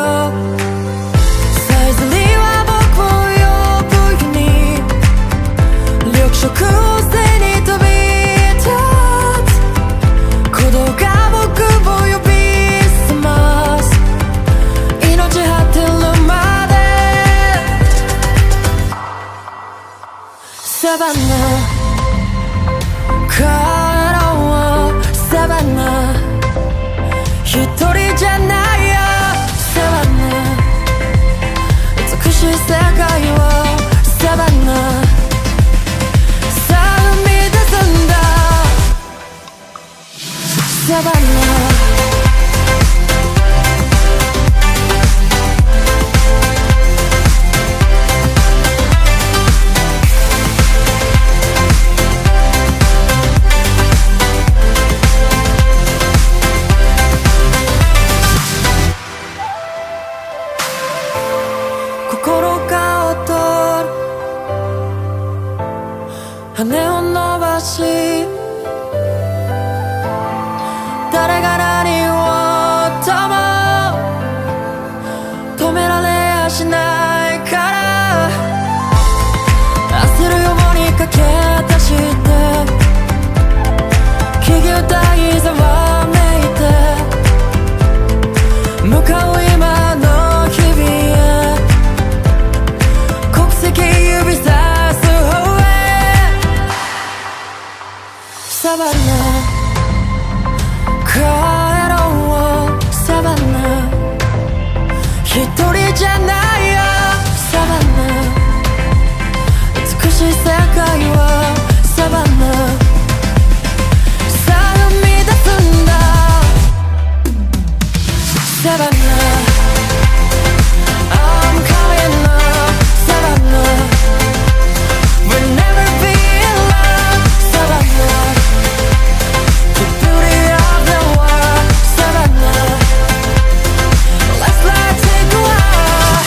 Speaker 2: さえずりは僕を呼ぶように緑色を背に飛び立つ鼓動が僕を呼び覚ます命果てるまでサバンナ帰ろうサバンナ一人じゃないよサバンナ美しい世界をサバンナさあ生み出すんだサバンナ羽を伸ばし誰が何をとも止められやしないから焦るように駆け出して木々大ざわめいて向かう今の日々へ国籍指さす方へサバンナ帰ろうサバンナ一人じゃないよサバンナ美しい世界をサバンナさあ生み出すんだサバンナI'm coming up Savannah We'll never be in love Savannah The beauty of the world Savannah Let's fly take a walk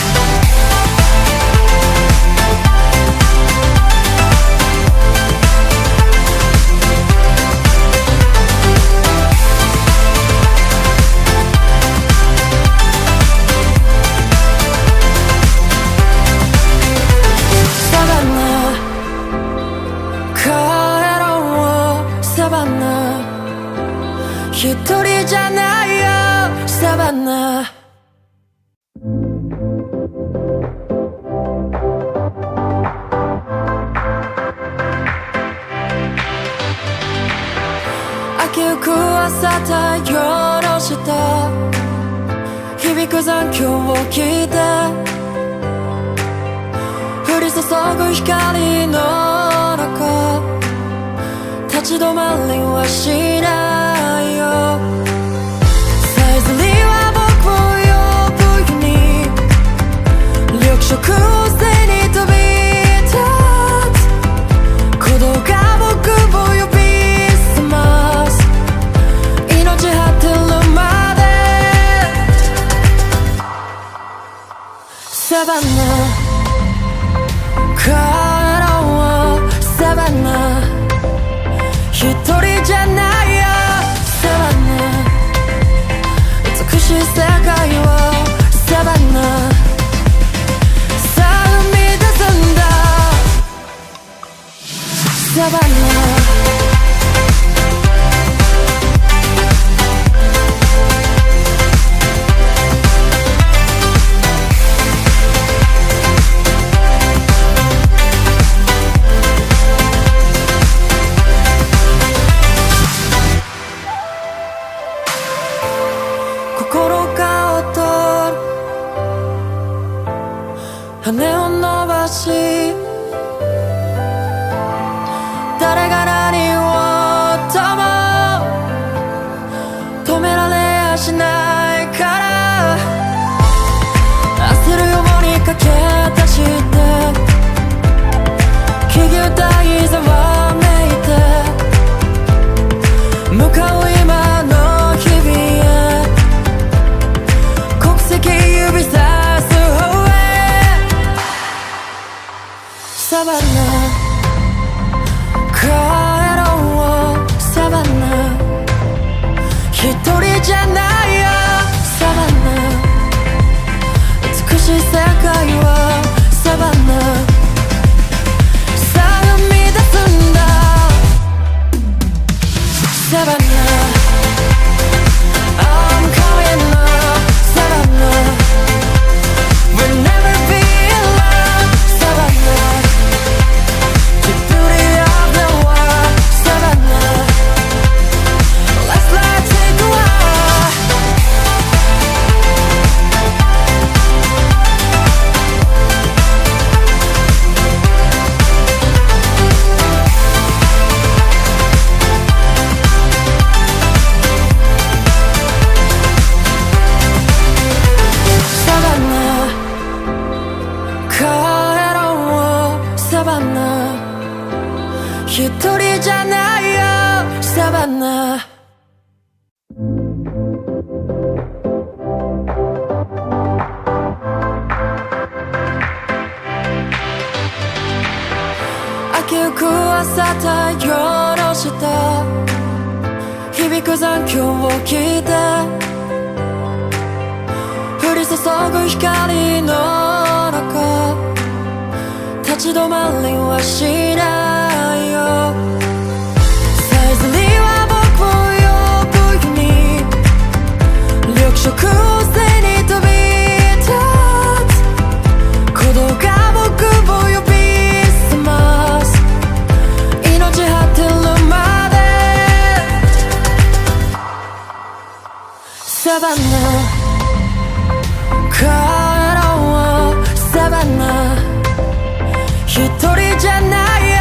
Speaker 2: Savannah帰ろうサバンナ一人じゃないよサバンナ明けゆく朝太陽の下響く残響を聞いて降り注ぐ光の中立ち止まりはしないよさえずりは僕を呼ぶように緑色を背に飛び立つ鼓動が僕を呼び覚ます命果てるまでサバンナ帰ろうサバンナ一人じゃないよサバンナ美しい世界をサバンナさ心が躍る羽を伸ばし誰が何をとも止められやしないから焦るように駆け出して気球体ざわめいて向かう今の日々へ国籍指さす方へサバナ帰ろうサバナ一人じゃないよサバナ美しい世界はサバナさあ生み出すんだサバナ I'm coming up Savannah We'll never be alone Savannah The beauty of the world Savannah Let's take a walk Savannah帰ろうサバナ一人じゃないよサバナ明けゆく朝太陽の下響く残響を聞いて降り注ぐ光の中立ち止まりはしないよさえずりは僕を呼ぶように緑色を背に飛び立つ鼓動が僕を呼び覚ます命果てるまでサバナ帰ろうサバナ一人じゃないよ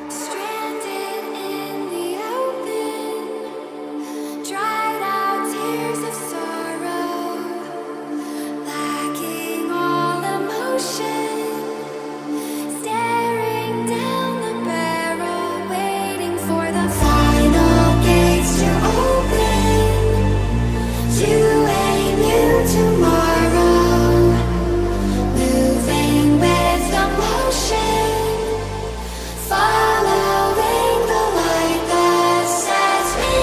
Speaker 2: Stranded in the open, dried out tears of sorrow, lacking all emotion, staring down the barrel, waiting for the final gates to open, to a new tomorrow, moving with the motion. Following the light that sets me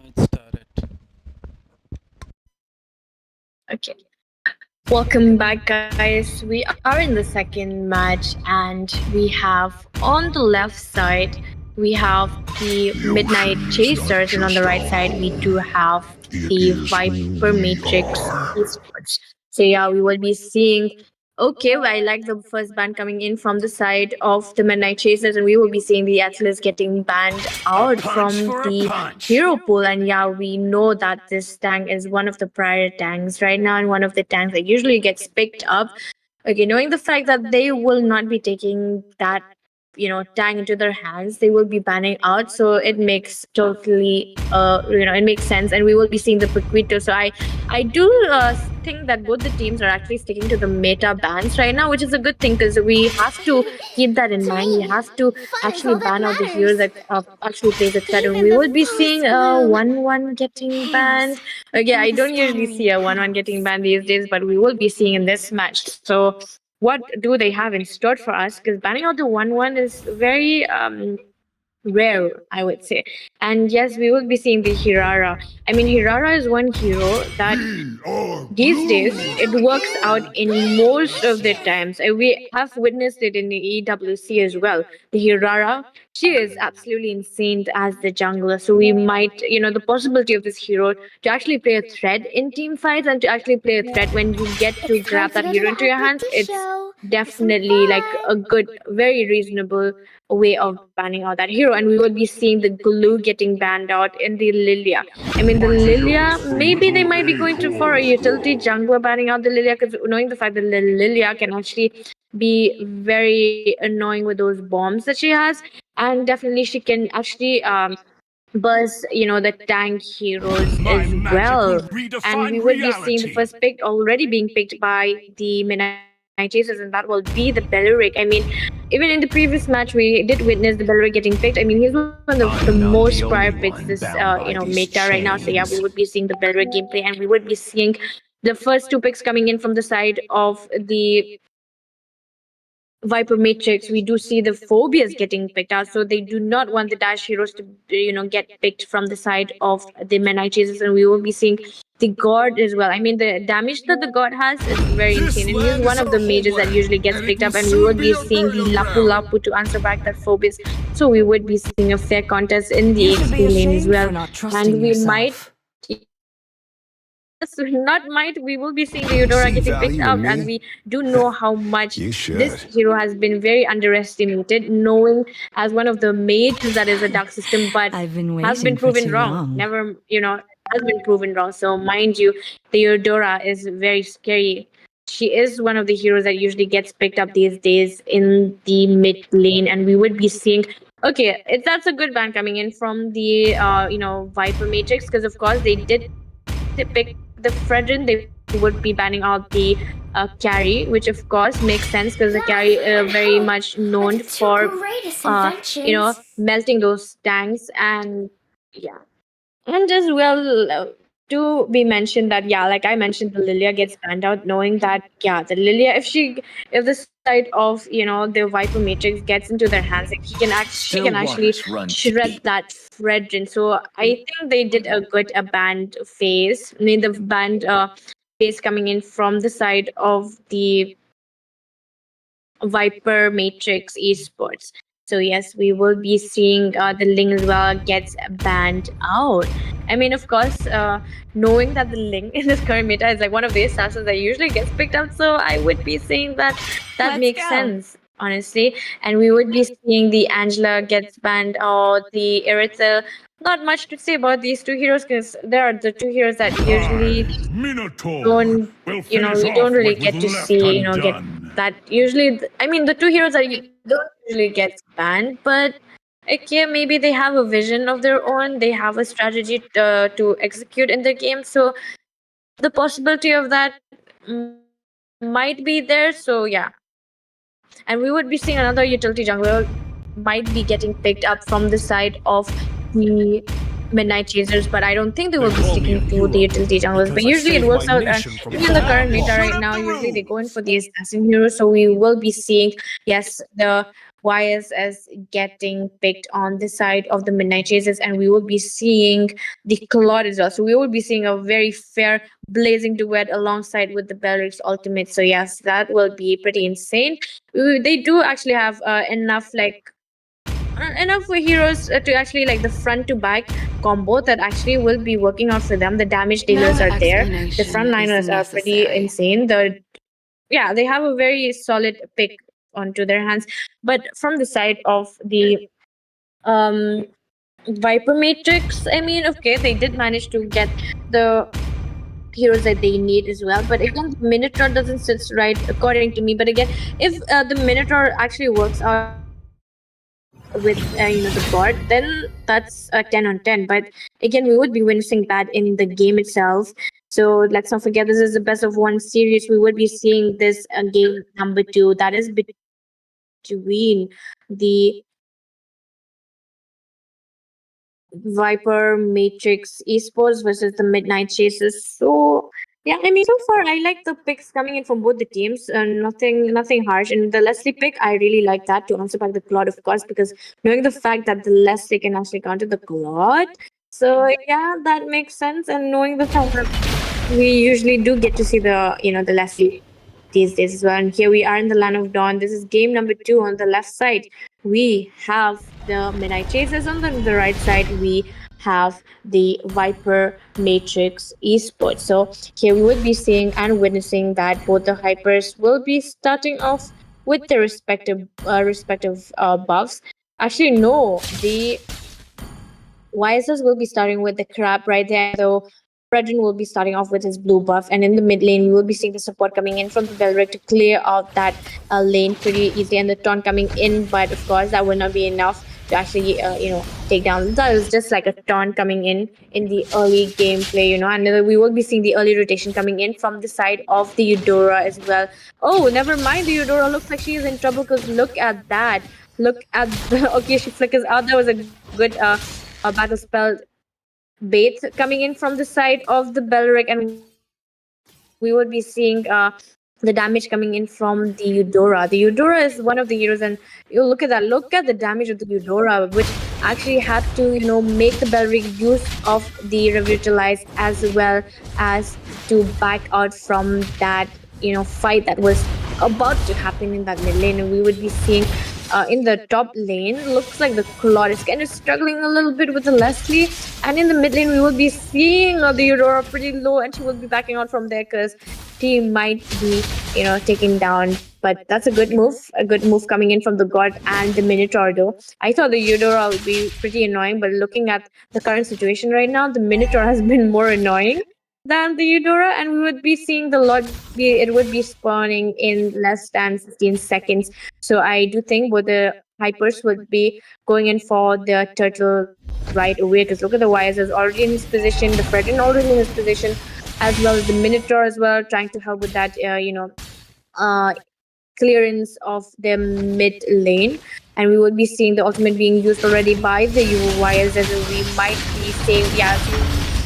Speaker 6: It started.
Speaker 9: Okay. Welcome back, guys. We are in the second match, and we have on the left side, we have the
Speaker 5: The
Speaker 9: Midnight
Speaker 5: ocean is
Speaker 9: Chasers,
Speaker 5: not
Speaker 9: and on the
Speaker 5: just
Speaker 9: right side, we
Speaker 5: a
Speaker 9: do
Speaker 5: home.
Speaker 9: have
Speaker 5: It
Speaker 9: the
Speaker 5: is who we
Speaker 9: VIPERMATRIX
Speaker 5: are.
Speaker 9: esports. So, yeah, we will be seeing. Okay, well, I like the first ban coming in from the side of the Midnight Chasers, and we will be seeing the Atlas getting banned
Speaker 5: A
Speaker 9: out
Speaker 5: punch
Speaker 9: from
Speaker 5: for a
Speaker 9: the
Speaker 5: punch.
Speaker 9: hero pool. And yeah, we know that this tank is one of the prior tanks right now, and one of the tanks that usually gets picked up. Okay, knowing the fact that they will not be taking that tank into their hands, they will be banning out, so it makes totally it makes sense, and we will be seeing the Paquito. So I do think that both the teams are actually sticking to the meta bans right now, which is a good thing, because we have to keep that in
Speaker 1: To
Speaker 9: mind. We
Speaker 1: me,
Speaker 9: have to
Speaker 1: fun is
Speaker 9: actually
Speaker 1: all that
Speaker 9: ban out the heroes
Speaker 1: matters.
Speaker 9: that actually plays a threat, and
Speaker 1: Even
Speaker 9: we
Speaker 1: the
Speaker 9: will be seeing
Speaker 1: fullest
Speaker 9: a
Speaker 1: bloom
Speaker 9: 1-1 getting
Speaker 1: pales
Speaker 9: banned. Okay,
Speaker 1: before
Speaker 9: I
Speaker 1: the
Speaker 9: don't usually
Speaker 1: scattering
Speaker 9: see a 1-1 getting
Speaker 1: clouds.
Speaker 9: banned these days, but we will be seeing in this match. So what do they have in store for us? Because banning out the 1-1 is very rare, I would say. And yes, we will be seeing the Hirara. I mean, Hirara is one hero that
Speaker 5: We are
Speaker 9: these days
Speaker 5: blue.
Speaker 9: it works out in most of the times. And we have witnessed it in the EWC as well. The Hirara, she is absolutely insane as the jungler. So we might, the possibility of this hero to actually play a threat in team fights, and to actually play a threat when you get to
Speaker 1: It's time
Speaker 9: grab
Speaker 1: to
Speaker 9: that
Speaker 1: go to
Speaker 9: hero
Speaker 1: the
Speaker 9: into your hands,
Speaker 1: FBT
Speaker 9: it's
Speaker 1: show for some
Speaker 9: definitely like
Speaker 1: fun.
Speaker 9: a good, very reasonable way of banning out that hero. and we would be seeing the glue getting banned out in the Lilia. I mean, the Lilia, maybe they might be going to for a utility jungler banning out the Lilia, because knowing the fact that the Lilia can actually be very annoying with those bombs that she has, and definitely she can actually burst, the tank heroes
Speaker 5: My
Speaker 9: as
Speaker 5: magic will
Speaker 9: well. And
Speaker 5: redefine
Speaker 9: we would be seeing the
Speaker 5: reality.
Speaker 9: first pick already being picked by the Midnight Chasers, and that will be the Belleric. I mean, even in the previous match, we did witness the Belleric getting picked. I mean, he's one of the
Speaker 5: I'm not
Speaker 9: most
Speaker 5: the
Speaker 9: prior
Speaker 5: only
Speaker 9: picks
Speaker 5: one
Speaker 9: this,
Speaker 5: bound by these
Speaker 9: meta right now. So yeah, we
Speaker 5: chains.
Speaker 9: would be seeing the Belleric gameplay, and we would be seeing the first two picks coming in from the side of the Viper Matrix. We do see the phobias getting picked out, so they do not want the Dash heroes to, get picked from the side of the Midnight Chasers, and we will be seeing the God as well. I mean, the damage that the God has is very
Speaker 5: This
Speaker 9: insane, and he's
Speaker 5: land is
Speaker 9: one of
Speaker 5: our
Speaker 9: the mages that
Speaker 5: homeland,
Speaker 9: usually gets
Speaker 5: and it
Speaker 9: picked
Speaker 5: will
Speaker 9: up, and we
Speaker 5: soon
Speaker 9: would
Speaker 5: be
Speaker 9: be
Speaker 5: our
Speaker 9: seeing the
Speaker 5: burial
Speaker 9: Lapu
Speaker 5: ground.
Speaker 9: Lapu to answer back that phobias. So we would be seeing a fair contest in
Speaker 2: You
Speaker 9: the
Speaker 2: should be
Speaker 9: XP lane as
Speaker 2: ashamed
Speaker 9: well,
Speaker 2: for not
Speaker 9: and
Speaker 2: trusting
Speaker 9: we might.
Speaker 2: yourself.
Speaker 9: Yes, not might. We will be seeing the
Speaker 5: You
Speaker 9: Eudora
Speaker 5: see
Speaker 9: getting picked
Speaker 5: value in
Speaker 9: out, as
Speaker 5: me?
Speaker 9: we do know how much
Speaker 5: You
Speaker 9: this
Speaker 5: should.
Speaker 9: hero has been very underestimated, knowing as one of the mages that is a dark system, but
Speaker 2: I've been
Speaker 9: has been
Speaker 2: waiting for
Speaker 9: proven
Speaker 2: too
Speaker 9: wrong.
Speaker 2: long.
Speaker 9: Never, has been proven wrong. So, mind you, the Eudora is very scary. She is one of the heroes that usually gets picked up these days in the mid lane, and we would be seeing. Okay, that's a good ban coming in from the Viper Matrix, because of course they did pick the Fredrin. They would be banning out the carry, which of course makes sense because the carry very much known
Speaker 1: Are the two
Speaker 9: for
Speaker 1: greatest inventions.
Speaker 9: melting those tanks. And yeah, and as well, to be mentioned that, yeah, like I mentioned, the Lilia gets banned out, knowing that, yeah, the Lilia, if the side of the Viper Matrix gets into their hands, like she can
Speaker 5: Still
Speaker 9: actually
Speaker 5: waters run
Speaker 9: shred
Speaker 5: deep.
Speaker 9: that Fredrin. So I think they did a good banned phase. I mean, the banned phase coming in from the side of the Viper Matrix esports. So yes, we will be seeing the Ling as well gets banned out. I mean, of course, knowing that the Ling in this current meta is like one of the assassins that usually gets picked up, so I would be saying that that
Speaker 2: Let's
Speaker 9: makes
Speaker 2: go.
Speaker 9: sense, honestly. And we would be seeing the Angela gets banned out, the Eritha. Not much to say about these two heroes, because they are the two heroes that usually
Speaker 5: I, Minotaur,
Speaker 9: don't
Speaker 5: will finish
Speaker 9: we don't
Speaker 5: off
Speaker 9: really
Speaker 5: what was
Speaker 9: get to
Speaker 5: left
Speaker 9: see get
Speaker 5: undone.
Speaker 9: that usually. I mean, the two heroes that you don't usually get banned, but okay, maybe they have a vision of their own, they have a strategy to execute in their game, so the possibility of that might be there. So yeah, and we would be seeing another utility jungler might be getting picked up from the side of the Midnight Chasers, but I don't think they will be
Speaker 5: They call
Speaker 9: sticking
Speaker 5: me a
Speaker 9: to the
Speaker 5: hero
Speaker 9: utility junglers. But
Speaker 5: because I
Speaker 9: usually it
Speaker 5: saved
Speaker 9: works
Speaker 5: my
Speaker 9: out, and
Speaker 5: nation from
Speaker 9: even in the current
Speaker 5: falling.
Speaker 9: meta
Speaker 5: Shoot
Speaker 9: right
Speaker 5: up
Speaker 9: now,
Speaker 5: the
Speaker 9: usually they go in
Speaker 5: rules.
Speaker 9: for the assassin hero. So we will be seeing, yes, the YSS getting picked on the side of the Midnight Chasers, and we will be seeing the Claude as well. So we will be seeing a very fair blazing duet alongside with the Bellatrix ultimate. So yes, that will be pretty insane. They do actually have enough for heroes to actually like the front to back combo that actually will be working out for them. The damage dealers
Speaker 2: No
Speaker 9: are there. The
Speaker 2: explanation is
Speaker 9: frontliners are pretty
Speaker 2: necessary.
Speaker 9: insane. They have a very solid pick onto their hands. But from the side of the um Viper Matrix, I mean, okay, they did manage to get the heroes that they need as well. But again, the Minotaur doesn't sit right according to me. But again, if the Minotaur actually works out with the god, then that's a 10 on 10. But again, we would be witnessing that in the game itself. So let's not forget, this is the best of one series. We would be seeing this game number 2, that is between the Viper Matrix Esports versus the Midnight Chasers. So yeah, I mean, so far I like the picks coming in from both the teams, and nothing harsh. And the Leslie pick, I really like that to answer back the Claude, of course, because knowing the fact that the Leslie can actually counter the Claude. So yeah, that makes sense. And knowing the fact that we usually do get to see the Leslie these days as well. And here we are in the land of dawn. This is game number 2 on the left side. We have the Midnight Chasers on the right side. We have the Viper Matrix Esports. So here we would be seeing and witnessing that both the hypers will be starting off with their respective buffs. Actually, no. The YSS will be starting with the crab right there. So Fredrin will be starting off with his blue buff, and in the mid lane, we will be seeing the support coming in from the Belric to clear out that lane pretty easily, and the taunt coming in. But of course, that will not be enough to actually, take down. That was just like a taunt coming in the early gameplay, and we will be seeing the early rotation coming in from the side of the Eudora as well. Oh, never mind. The Eudora looks like she is in trouble because look at that. Look at the okay, she flickers out. That was a good battle spell bait coming in from the side of the Belric, and we would be seeing the damage coming in from the Eudora. The Eudora is one of the heroes, and you look at that. Look at the damage of the Eudora, which actually had to, make the Belric use of the revitalize as well as to back out from that, fight that was about to happen in that mid lane. And we would be seeing in the top lane, looks like the Claude is kind of struggling a little bit with the Leslie. And in the mid lane, we will be seeing the Eudora pretty low, and she will be backing out from there because she might be, taken down. But that's a good move coming in from the God and the Minotaur though. I thought the Eudora would be pretty annoying, but looking at the current situation right now, the Minotaur has been more annoying than the Eudora, and we would be seeing the it would be spawning in less than 15 seconds. So I do think both the hypers would be going in for the turtle right away, because look at the wires is already in his position, the Fredin already in his position, as well as the Minotaur as well, trying to help with that, uh, clearance of the mid lane. And we will be seeing the ultimate being used already by the UYs, as we might be seeing,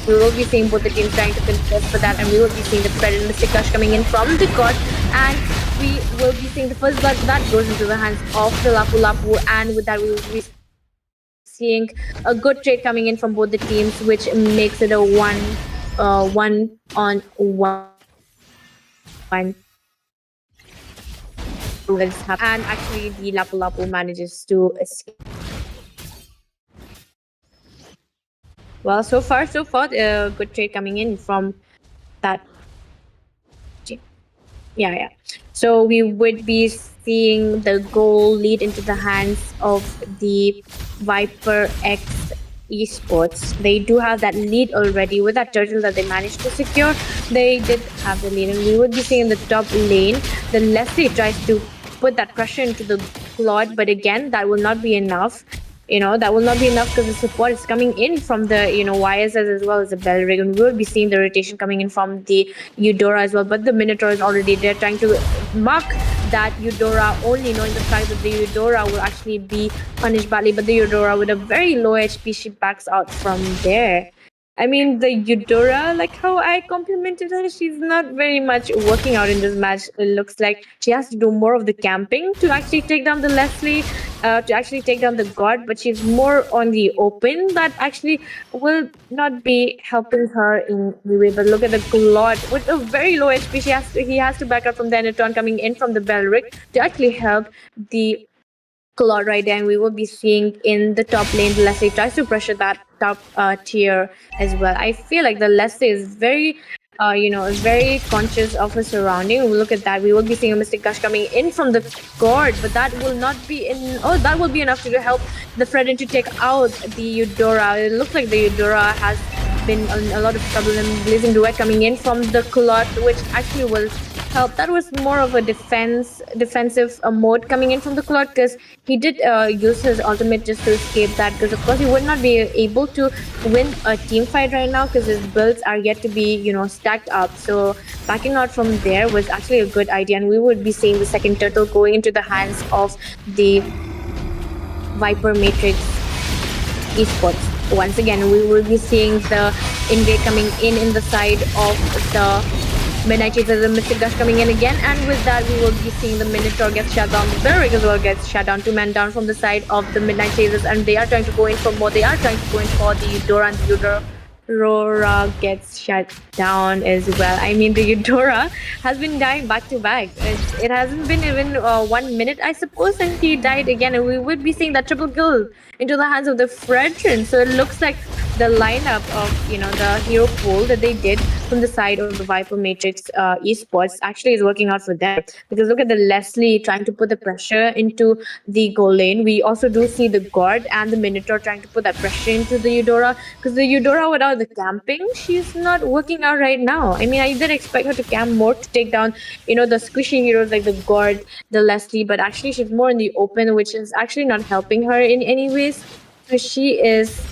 Speaker 9: we will be seeing both the teams trying to contest for that, and we will be seeing the Fred and Mystic Gush coming in from the God, and we will be seeing the first blood that goes into the hands of the Lapu Lapu, and with that we will be seeing a good trade coming in from both the teams, which makes it a one on one. And actually the Lapu Lapu manages to escape. Well, so far, a good trade coming in from that. Yeah. So we would be seeing the goal lead into the hands of the Viper X esports. They do have that lead already with that turtle that they managed to secure. They did have the lead, and we would be seeing in the top lane, the Leslie tries to put that pressure into the Claude, but again, that will not be enough. That will not be enough because the support is coming in from the, YSS as well as the Belrig, and we will be seeing the rotation coming in from the Eudora as well. But the Minotaur is already there trying to mark that Eudora, only knowing the fact that the Eudora will actually be punished badly. But the Eudora, with a very low HP, she backs out from there. I mean, the Eudora, like how I complimented her, she's not very much working out in this match. It looks like she has to do more of the camping to actually take down the Leslie, to actually take down the God, but she's more on the open. That actually will not be helping her in the way. But look at the Claude with a very low HP. He has to back up from the Enerton coming in from the Belric to actually help the Claude right there, and we will be seeing in the top lane the Leslie tries to pressure that top tier as well. I feel like the Leslie is very very conscious of her surrounding. We look at that. We will be seeing a Mystic Gush coming in from the court, but that will not be in. Oh, that will be enough to help the Fredin to take out the Eudora. It looks like the Eudora has been in a lot of trouble, and Blazing Duet coming in from the Claude, which actually will help. That was more of a defensive mode coming in from the Claude, because he did use his ultimate just to escape that, because of course he would not be able to win a team fight right now because his builds are yet to be stacked up. So backing out from there was actually a good idea, and we would be seeing the second turtle going into the hands of the VIPERMATRIX esports. Once again, we will be seeing the invade coming in the side of the Midnight Chasers, the Mystic Gush coming in again, and with that we will be seeing the Minotaur get shut down. The Berwick as well gets shut down. 2 men down from the side of the Midnight Chasers, and they are trying to go in for more. They are trying to go in for the Eudora, and the Eudora gets shut down as well. I mean, the Eudora has been dying back to back. It hasn't been even 1 minute, I suppose, and he died again, and we would be seeing that triple kill into the hands of the Fredrin. So it looks like the lineup of the hero pool that they did from the side of the VIPERMATRIX esports actually is working out for them, because look at the Leslie trying to put the pressure into the goal lane. We also do see the guard and the Minotaur trying to put that pressure into the Eudora, because the Eudora without the camping, she's not working out right now. I mean, I did expect her to camp more to take down the squishy heroes like the guard, the Leslie, but actually she's more in the open, which is actually not helping her in any ways. So she is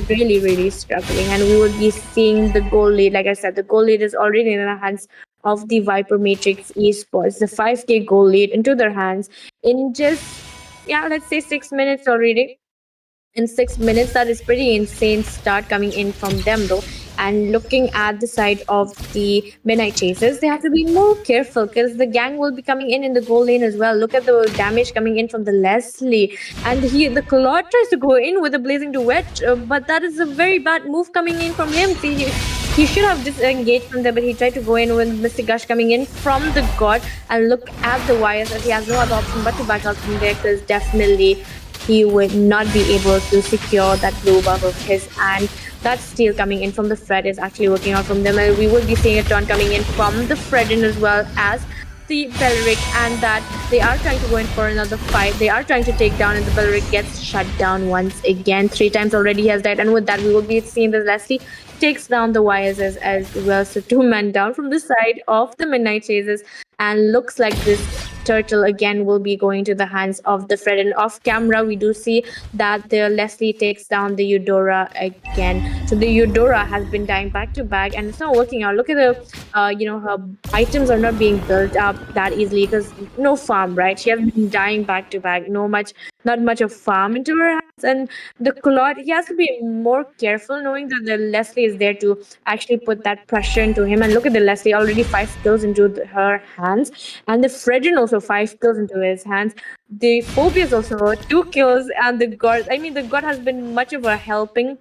Speaker 9: really, really struggling, and we will be seeing the goal lead. Like I said, the goal lead is already in the hands of the VIPERMATRIX esports. The 5K goal lead into their hands in just, yeah, let's say 6 minutes already. In 6 minutes, that is pretty insane start coming in from them though. And looking at the side of the midnight chasers, they have to be more careful because the gang will be coming in the goal lane as well. Look at the damage coming in from the Leslie, and the Claude tries to go in with a blazing duet, but that is a very bad move coming in from him. See, he should have disengaged from there, but he tried to go in with Mr. Gush coming in from the god. And look at the wires, as he has no other option but to back out from there, because definitely he would not be able to secure that blue buff of his. And that steal coming in from the Fred is actually working out from them. And we will be seeing a turn coming in from the Fredin as well as the Beleric, and that they are trying to go in for another fight. They are trying to take down, and the Beleric gets shut down once again. 3 times already he has died, and with that we will be seeing the Leslie takes down the YSS as well. So 2 men down from the side of the Midnight Chasers, and looks like this turtle again will be going to the hands of the Fred. And off camera we do see that the Leslie takes down the Eudora again. So the Eudora has been dying back to back, and it's not working out. Look at the her items are not being built up that easily because no farm, right? She has been dying back to back, not much of farm into her hands. And the Claude, he has to be more careful, knowing that the Leslie is there to actually put that pressure into him. And look at the Leslie, already 5 kills into her hands, and the Fredrin also 5 kills into his hands. The Phobias also 2 kills, and the God, I mean, the God has been much of a helping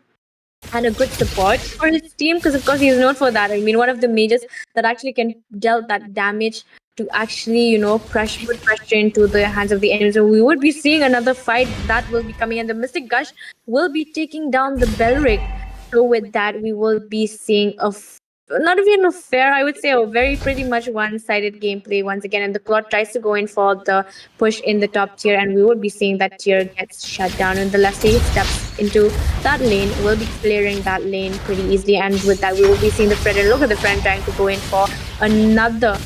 Speaker 9: and a good support for his team, because of course he is known for that. I mean, one of the mages that actually can deal that damage to actually put pressure into the hands of the enemy. So we would be seeing another fight that will be coming, and the Mystic Gush will be taking down the Beleric. So with that we will be seeing not even a fair, I would say a very pretty much one-sided gameplay once again. And the Claude tries to go in for the push in the top tier, and we will be seeing that tier gets shut down, and the Leslie steps into that lane, will be clearing that lane pretty easily. And with that we will be seeing the friend, and look at the friend trying to go in for another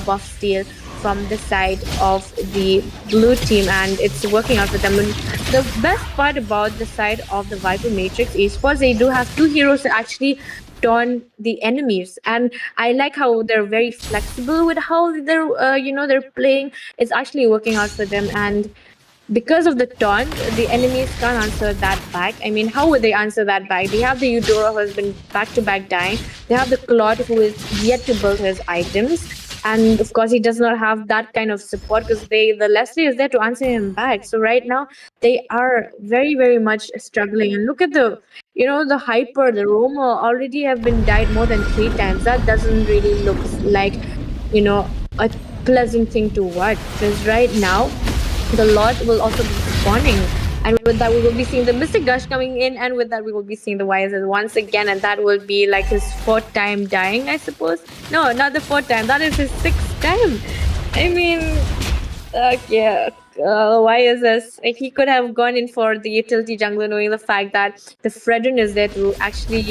Speaker 9: buff steal from the side of the blue team, and it's working out for them. And the best part about the side of the VIPERMATRIX esports, they do have 2 heroes to actually taunt the enemies, and I like how they're very flexible with how they're they're playing. It's actually working out for them, and because of the taunt, the enemies can't answer that back. I mean, how would they answer that back? They have the Eudora who has been back to back dying. They have the Claude who is yet to build his items. And of course, he does not have that kind of support because the Leslie is there to answer him back. So right now, they are very, very much struggling. And look at the Hyper, the Roma already have been died more than 3 times. That doesn't really look like, a pleasant thing to watch. Because right now, the Lord will also be spawning, and with that we will be seeing the Mystic Gush coming in, and with that we will be seeing the YSS once again, and that will be like his 4th time dying, I suppose. No, not the 4th time, that is his 6th time. I mean, yeah, YSS, like, he could have gone in for the utility jungler, knowing the fact that the Fredrin is there to actually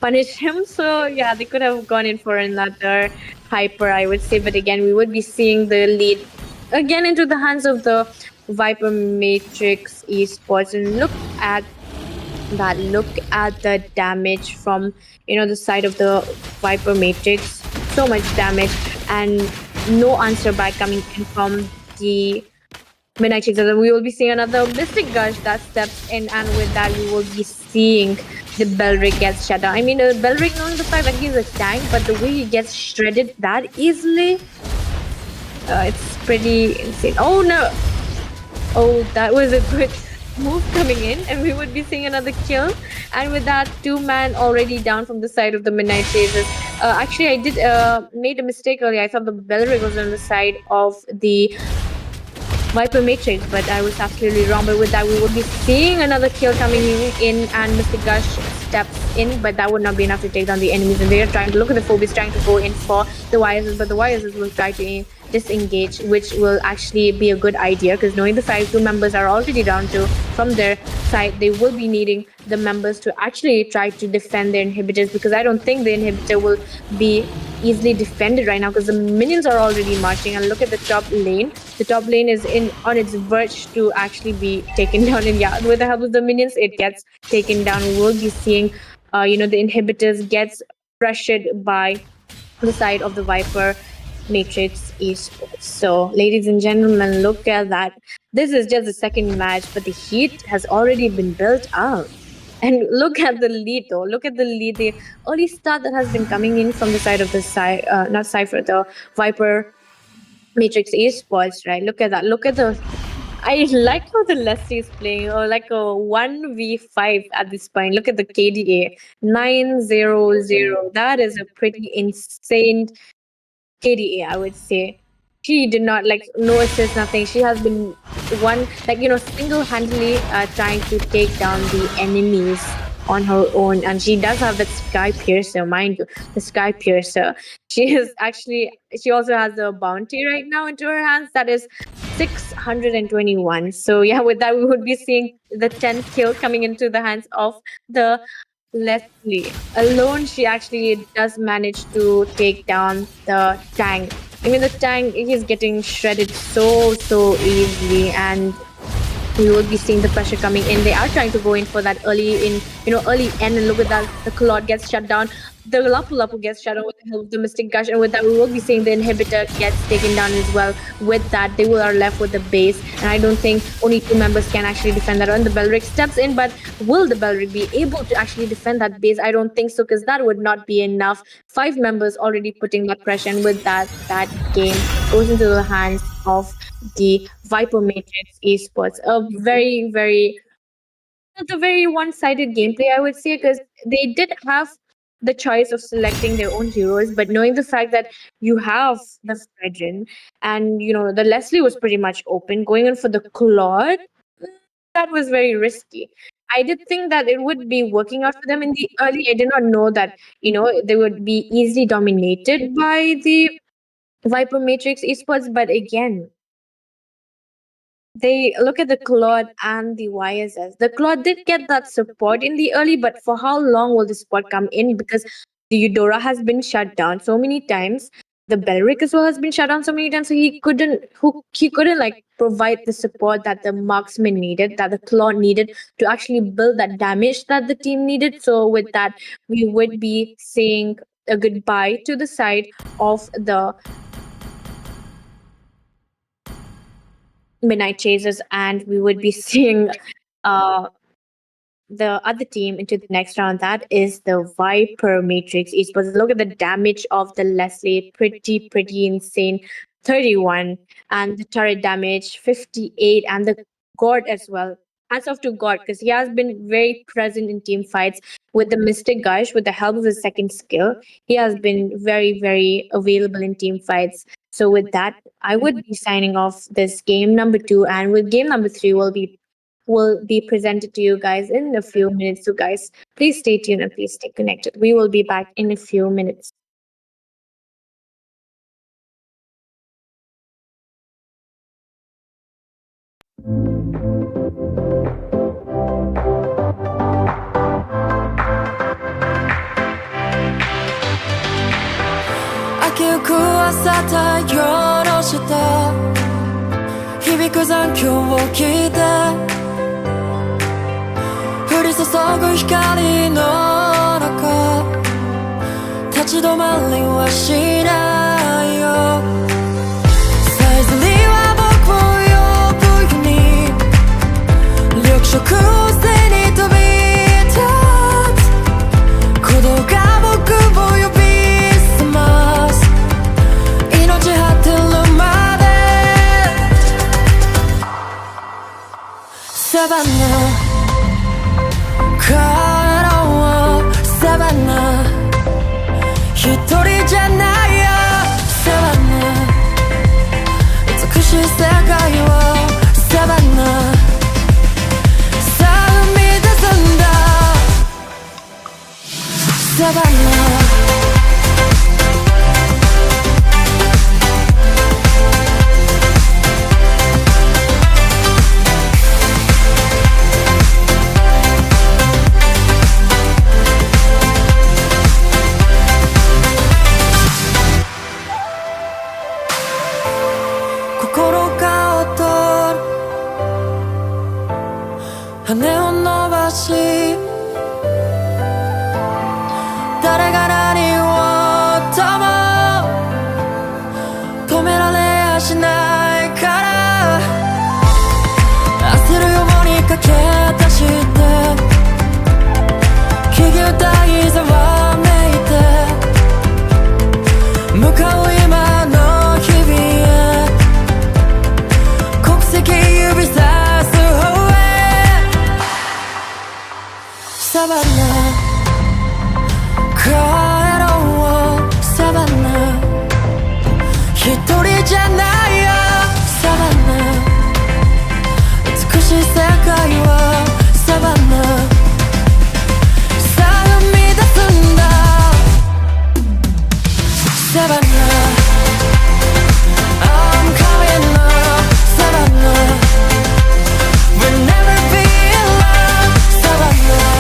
Speaker 9: punish him. So yeah, they could have gone in for another Hyper, I would say. But again, we would be seeing the lead again into the hands of the VIPERMATRIX esports. And look at that, look at the damage from the side of the VIPERMATRIX. So much damage, and no answer back coming in from the Midnight Chasers. We will be seeing another Mystic Gush that steps in, and with that we will be seeing the Beleric gets shut down. I mean, Beleric, knowing the fact that he's a tank, but the way he gets shredded that easily, it's pretty insane. Oh no! Oh, that was a good move coming in, and we would be seeing another kill. And with that, 2 man already down from the side of the Midnight Chasers. Actually, I did made a mistake earlier. I thought the Beleric was on the side of the VIPERMATRIX, but I was absolutely wrong. But with that, we will be seeing another kill coming in, and Mr. Gush steps in, but that would not be enough to take down the enemies. And they are trying to look at the Phobies, trying to go in for the YSs, but the YSs will try to disengage, which will actually be a good idea, because knowing the fact 2 members are already down to from their side, they will be needing the members to actually try to defend their inhibitors, because I don't think the inhibitor will be easily defended right now, because the minions are already marching. And look at the top lane. The top lane is on its verge to actually be taken down, and yeah, with the help of the minions, it gets taken down. We will be seeing the inhibitors gets pressured by the side of the VIPERMATRIX esports. So, ladies and gentlemen, look at that. This is just the second match, but the heat has already been built up. And look at the lead, though. Look at the lead, the early start that has been coming in from the side of the not Cypher, the VIPERMATRIX esports, right? Look at that. Look at the. I like how the Leslie is playing, or like a 1v5 at this point. Look at the KDA 900. That is a pretty insane KDA, I would say. She did not no assist, nothing. She has been single-handedly trying to take down the enemies on her own, and she does have that Sky Piercer, mind you, the Sky Piercer. She also has a bounty right now into her hands that is 621. So yeah, with that we would be seeing the 10th kill coming into the hands of the Leslie. Alone, she actually does manage to take down the tank. I mean, the tank is getting shredded so easily, and we will be seeing the pressure coming in. They are trying to go in for that early end, and look at that. The Claude gets shut down. The Lapu gets shut down with the help of the Mystic Gush, and with that, we will be seeing the inhibitor gets taken down as well. With that, they are left with the base, and I don't think only 2 members can actually defend that. And the Belric steps in, but will the Belric be able to actually defend that base? I don't think so, because that would not be enough. 5 members already putting that pressure, and with that game goes into the hands of the VIPERMATRIX esports. A very one-sided gameplay, I would say, because they did have the choice of selecting their own heroes, but knowing the fact that you have the Fredrin and the Leslie was pretty much open, going in for the Claude, that was very risky. I did think that it would be working out for them in the early. I did not know that they would be easily dominated by the VIPERMATRIX esports, but again, they look at the Claude and the YSS. The Claude did get that support in the early, but for how long will the support come in? Because the Eudora has been shut down so many times. The Belric as well has been shut down so many times, so he couldn't provide the support that the marksman needed, that the Claude needed to actually build that damage that the team needed. So with that, we would be saying a goodbye to the side of the Midnight Chasers, and we would be seeing the other team into the next round. That is the VIPERMATRIX esports. Look at the damage of the Leslie, pretty insane. 31, and the turret damage 58, and the God as well. Hats off to God, because he has been very present in team fights with the Mystic Gush. With the help of his second skill, he has been very available in team fights. So with that, I would be signing off this game number 2, and with game number 3 will be presented to you guys in a few minutes. So guys, please stay tuned and please stay connected. We will be back in a few minutes.
Speaker 2: 朝太陽の下響く残響を聞いて降り注ぐ光の中立ち止まりはしないよさえずりは僕を呼ぶように緑色星に飛び立つ鼓動が僕を呼び覚ます命果てるまでサバナ帰ろうサバナ一人じゃないよサバナ美しい世界を心が躍る羽を伸ばし誰が何をとも止められやしないから焦るように駆け出して気球体ざわめいて向かう今の日々へ国籍指さす方へサバナ帰ろうサバナ一人じゃないよサバナ美しい世界はサバナさあ生み出すんだサバナ I'm coming up Savannah We'll never be alone Savannah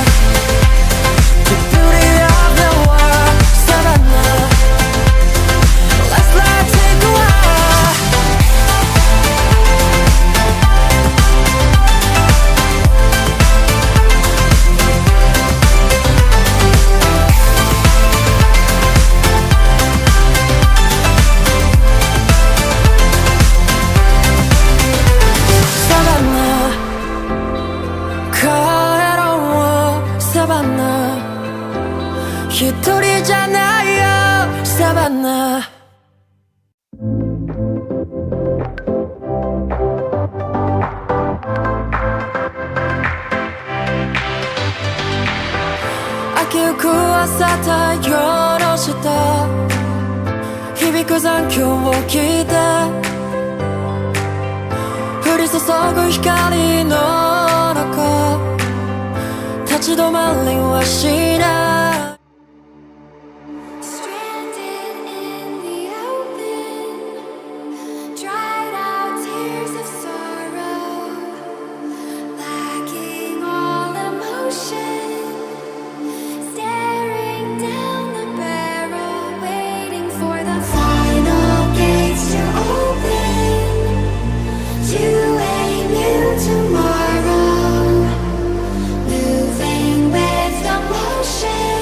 Speaker 2: The beauty of the world Savannah Let's not take a walk Savannah帰ろうサバナ一人じゃないよサバナ飽きゆく朝太陽の下響く残響を聞いて降り注ぐ光の中立ち止まりはしない
Speaker 11: Stranded in the open, dried out tears of sorrow, lacking all emotion, staring down the barrel, waiting for the final gates to open, to a new tomorrow, moving with the motion.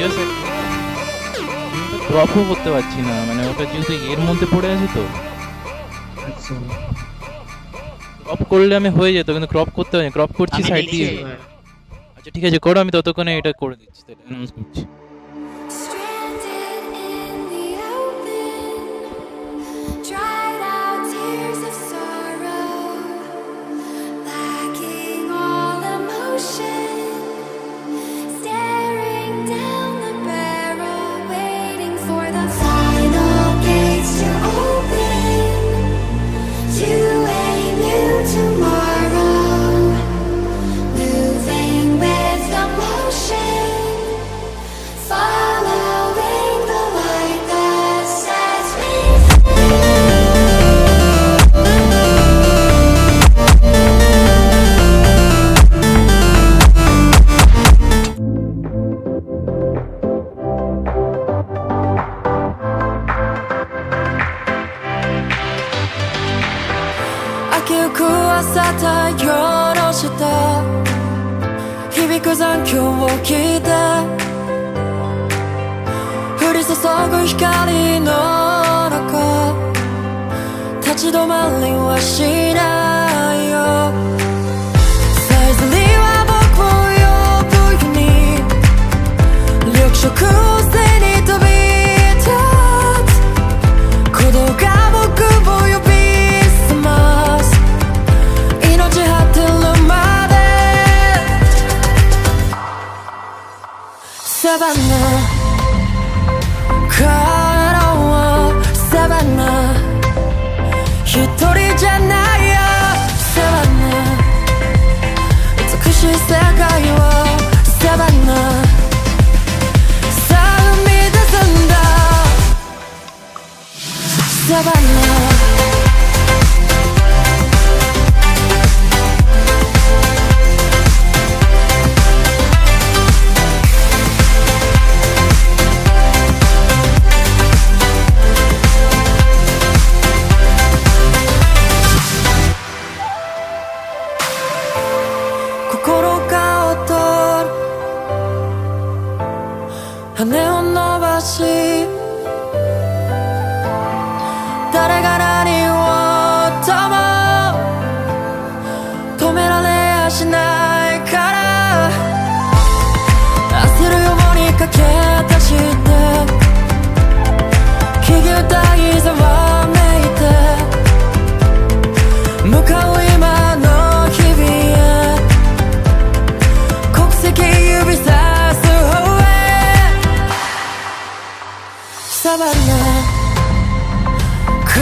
Speaker 6: Just ক্রপও করতে পারছি না, মানে ওটা যেহেতু এর মধ্যে পড়ে আছে তো
Speaker 12: আচ্ছা
Speaker 6: ক্রপ করলে আমি হয়ে যেত, কিন্তু ক্রপ করতে পারি, ক্রপ করছি
Speaker 12: আমি
Speaker 6: সাইড
Speaker 12: দেখছি
Speaker 6: দিয়ে।
Speaker 12: একবার।
Speaker 6: আচ্ছা ঠিক আছে করো, আমি ততক্ষণে এটা করে দিচ্ছি, তাহলে অ্যানাউন্স করছি।
Speaker 11: Stranded in the open, dried out tears of sorrow, lacking all emotion, staring down the barrel, waiting for the final gates to open, to a new tomorrow, moving with the motion, following the light that sets me
Speaker 2: 秋浮く朝太陽の下響く残響を聞いて降り注ぐ光の中立ち止まりはしないよさえずりは僕を呼ぶように緑色を背に飛び立つ鼓動が僕を呼び覚ます命張ってるまでサバンナ帰ろうサバンナ一人じゃないよサバンナ美しい世界をサバンナさあ生み出すんだサバンナ心が躍る羽を伸ばし誰が何をとも止められやしないから焦るように駆け出して気球体ざわめいて向かう今の日々へ国籍指さす方へサバンナ帰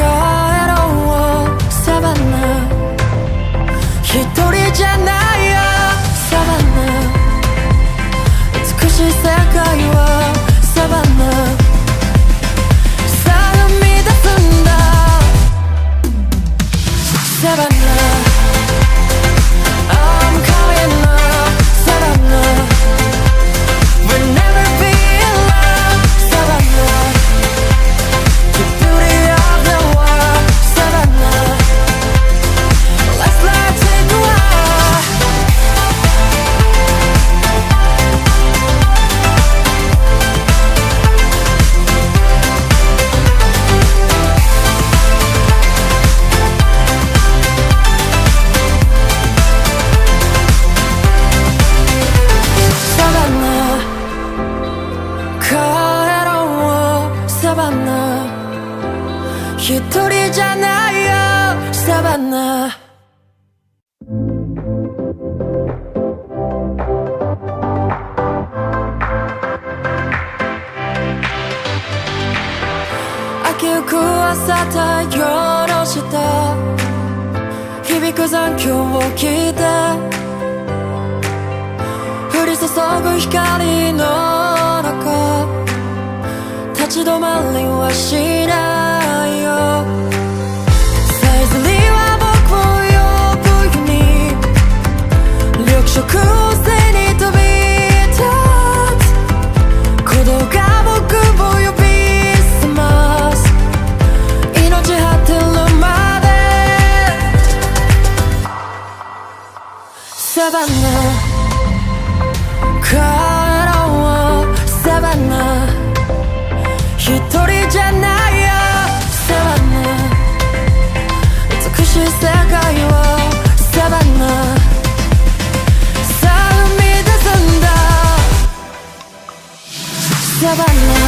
Speaker 2: ろうサバンナ一人じゃないよサバンナ美しい世界をサバンナさあ生み出すんだサバンナI'm calling love Savannah We'll never be alone Savannah The beauty of the world Savannah Let's fly take a ride Savannah帰ろうサバンナ一人じゃないよサバンナ秋浮く朝太陽の下響く残響を聞いて降り注ぐ光の中立ち止まりはしないよさえずりは僕を呼ぶように緑色を背に飛び立つ鼓動が僕を呼び覚ます命張ってるまでサバンナ帰ろうサバン 잡았나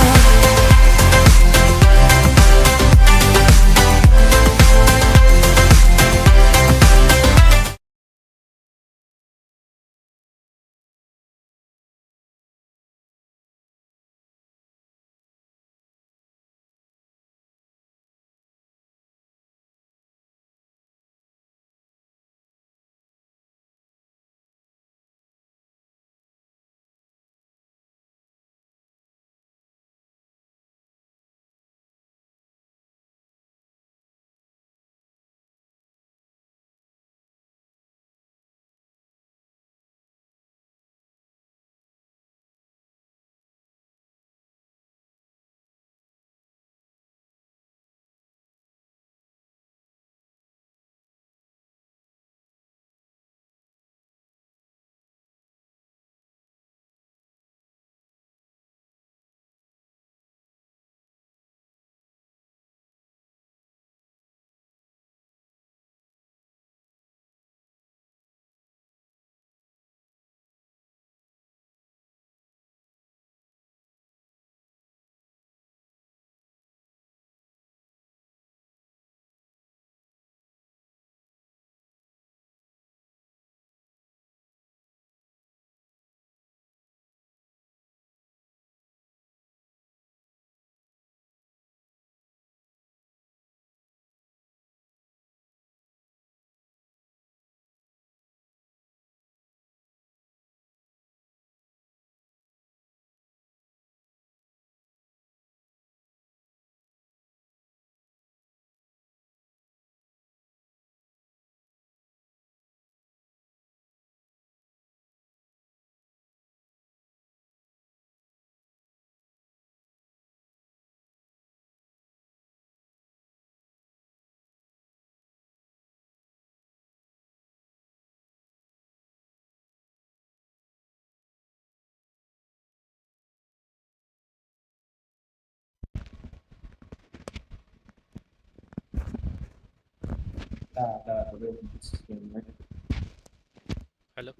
Speaker 6: Hello.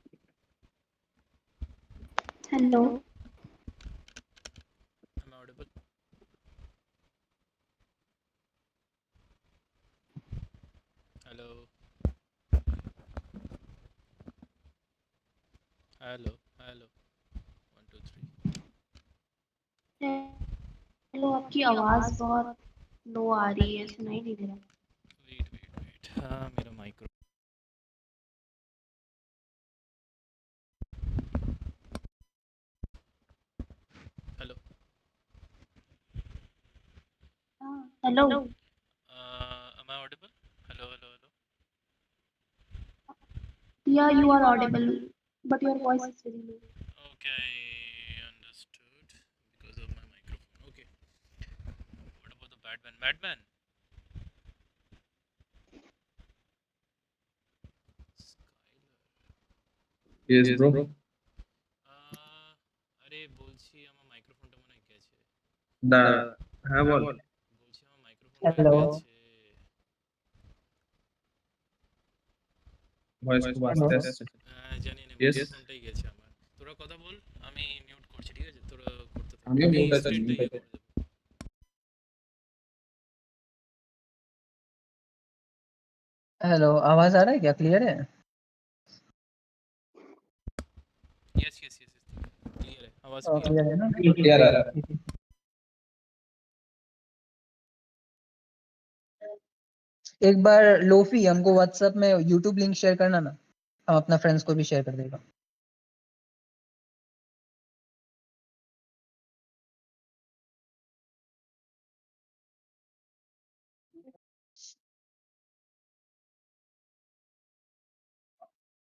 Speaker 1: Hello.
Speaker 6: Am I audible? Hello. Hello. Hello. 1 2 3.
Speaker 1: Hello आपकी आवाज बहुत लो आ रही है सुनाई नहीं दे रहा
Speaker 6: Wait. हाँ मेरा micro hello
Speaker 1: hello
Speaker 6: am I audible? Hello.
Speaker 1: Yeah you are audible but your voice is very low
Speaker 6: Okay, understood. Because of my microphone. Okay. What about the Batman? Batman.
Speaker 12: Yes, bro.
Speaker 6: আরে বলছি আমার মাইক্রোফোনটা মনে হয় গেছে
Speaker 12: হ্যাঁ বল।
Speaker 6: বলছি আমার মাইক্রোফোনটা গেছে
Speaker 12: ভয়েস খুব আস্তে আসছে।
Speaker 6: জানি না
Speaker 12: Yes.
Speaker 6: মাইক্রোফোনটাই গেছে আমার তোরা কথা বল আমি মিউট করছি ঠিক আছে তোরা করতে থাক
Speaker 12: আমিও
Speaker 6: আমি
Speaker 12: mute আছি,
Speaker 6: স্ক্রিনটা
Speaker 12: mute
Speaker 6: ইয়ে
Speaker 12: আছি।
Speaker 6: করে দেবো
Speaker 13: हेलो आवाज आ रहा है क्या क्लियर है
Speaker 6: यस क्लियर है आवाज
Speaker 13: क्लियर है ना
Speaker 12: क्लियर आ रहा है।
Speaker 13: एक बार लोफी हमको व्हाट्सएप में यूट्यूब लिंक शेयर करना ना हम अपना फ्रेंड्स को भी शेयर कर देगा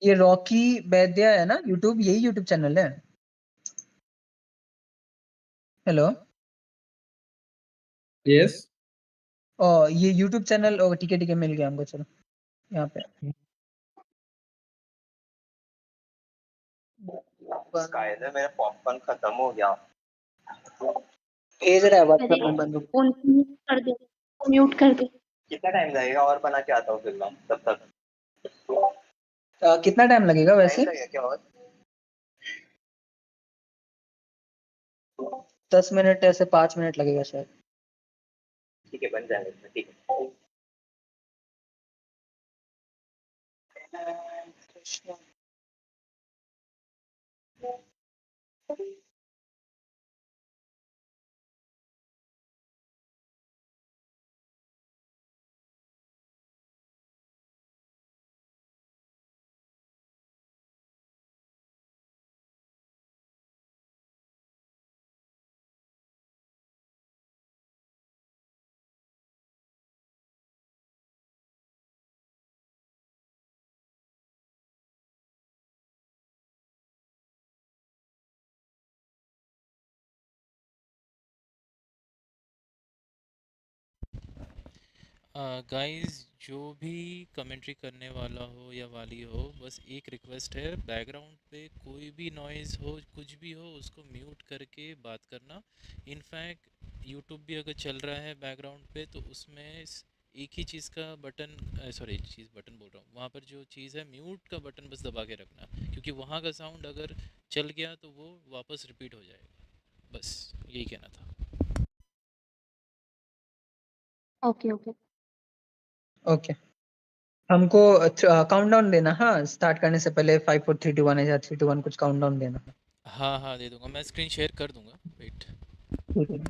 Speaker 13: ये रॉकी बैद्या है ना यूट्यूब यही यूट्यूब चैनल है हेलो
Speaker 12: Yes.
Speaker 13: और ये यूट्यूब चैनल ठीक है मिल गया हमको चलो यहाँ पे
Speaker 7: कायदे मेरा पॉपकॉर्न खत्म हो गया
Speaker 13: भेज रहा है व्हाट्सएप में बंदूक
Speaker 1: फोन म्यूट कर दे
Speaker 7: कितना टाइम लगेगा और बना के आता हूँ फिर मैं तब तक
Speaker 13: कितना टाइम लगेगा वैसे
Speaker 7: टाइम लगेगा क्या और
Speaker 13: 10 मिनट ऐसे 5 मिनट लगेगा शायद।
Speaker 4: ठीक है, बन जाएगा, ठीक है।
Speaker 6: गाइस, जो भी कमेंट्री करने वाला हो या वाली हो, बस एक रिक्वेस्ट है, बैकग्राउंड पे कोई भी नॉइज़ हो, कुछ भी हो, उसको म्यूट करके बात करना। इनफैक्ट यूट्यूब भी अगर चल रहा है बैकग्राउंड पे तो उसमें एक ही चीज़ का बटन, सॉरी, एक चीज़ बटन बोल रहा हूँ, वहाँ पर जो चीज़ है म्यूट का बटन बस दबा के रखना, क्योंकि वहाँ का साउंड अगर चल गया तो वो वापस रिपीट हो जाएगा। बस यही कहना था।
Speaker 9: Okay, okay.
Speaker 13: ओके, हमको काउंटडाउन देना, हाँ स्टार्ट करने से पहले 5 4 3 2 1 या 3 2 1 कुछ काउंटडाउन देना।
Speaker 6: हाँ हाँ, दे दूंगा, मैं स्क्रीन शेयर कर दूंगा, वेट।
Speaker 13: ठीक है।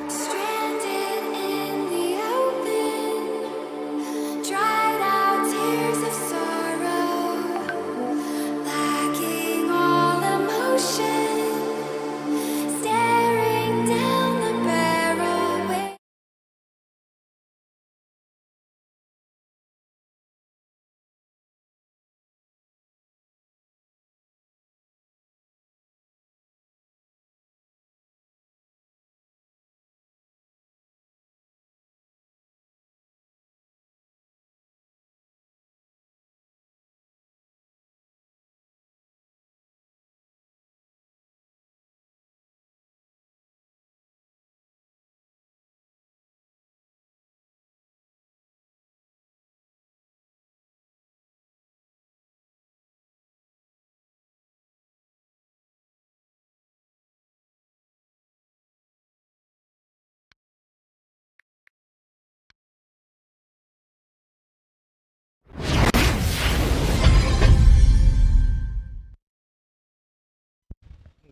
Speaker 11: Stranded in the open, dried out tears of sorrow, lacking all emotion, staring down the barrel.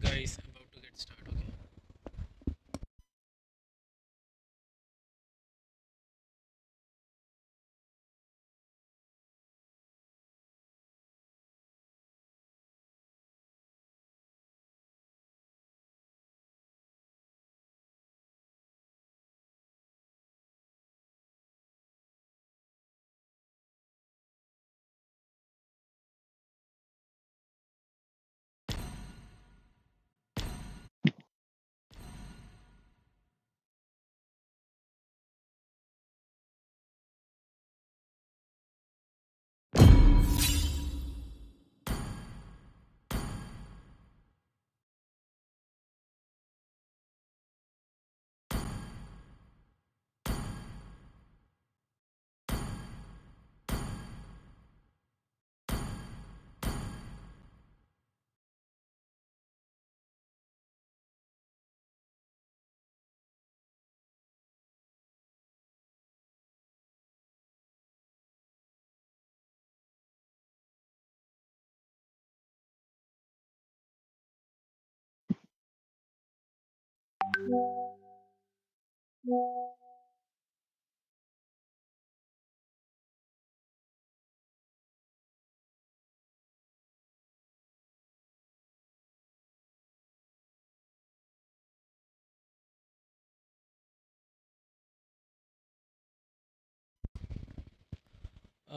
Speaker 6: Guys, about to get started.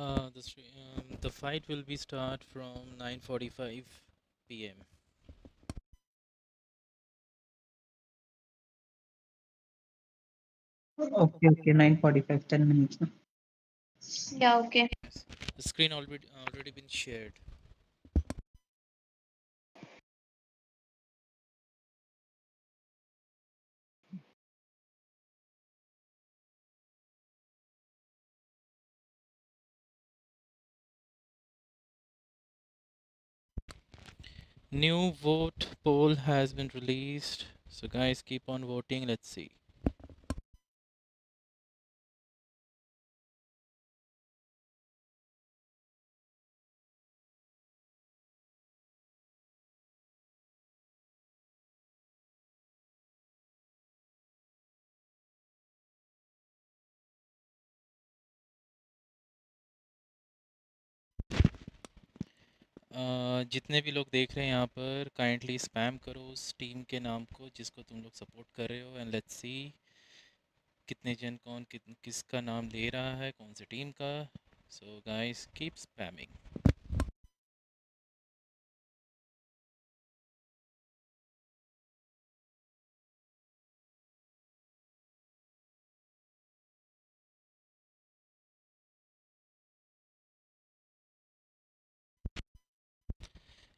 Speaker 6: Okay. The fight will be start from 9:45 p.m.
Speaker 13: Okay, okay, 9:45, 10 minutes.
Speaker 9: Yeah, okay.
Speaker 6: The screen already been shared. New vote poll has been released. So guys, keep on voting. Let's see. जितने भी लोग देख रहे हैं यहाँ पर kindly spam करो उस टीम के नाम को जिसको तुम लोग सपोर्ट कर रहे हो एंड लेट्स सी कितने जन कौन किसका नाम ले रहा है कौन सी टीम का so guys keep spamming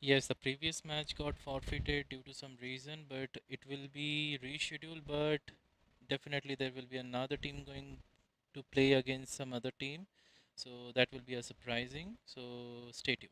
Speaker 6: Yes, the previous match got forfeited due to some reason, but it will be rescheduled. But definitely there will be another team going to play against some other team, so that will be a surprising. So stay tuned.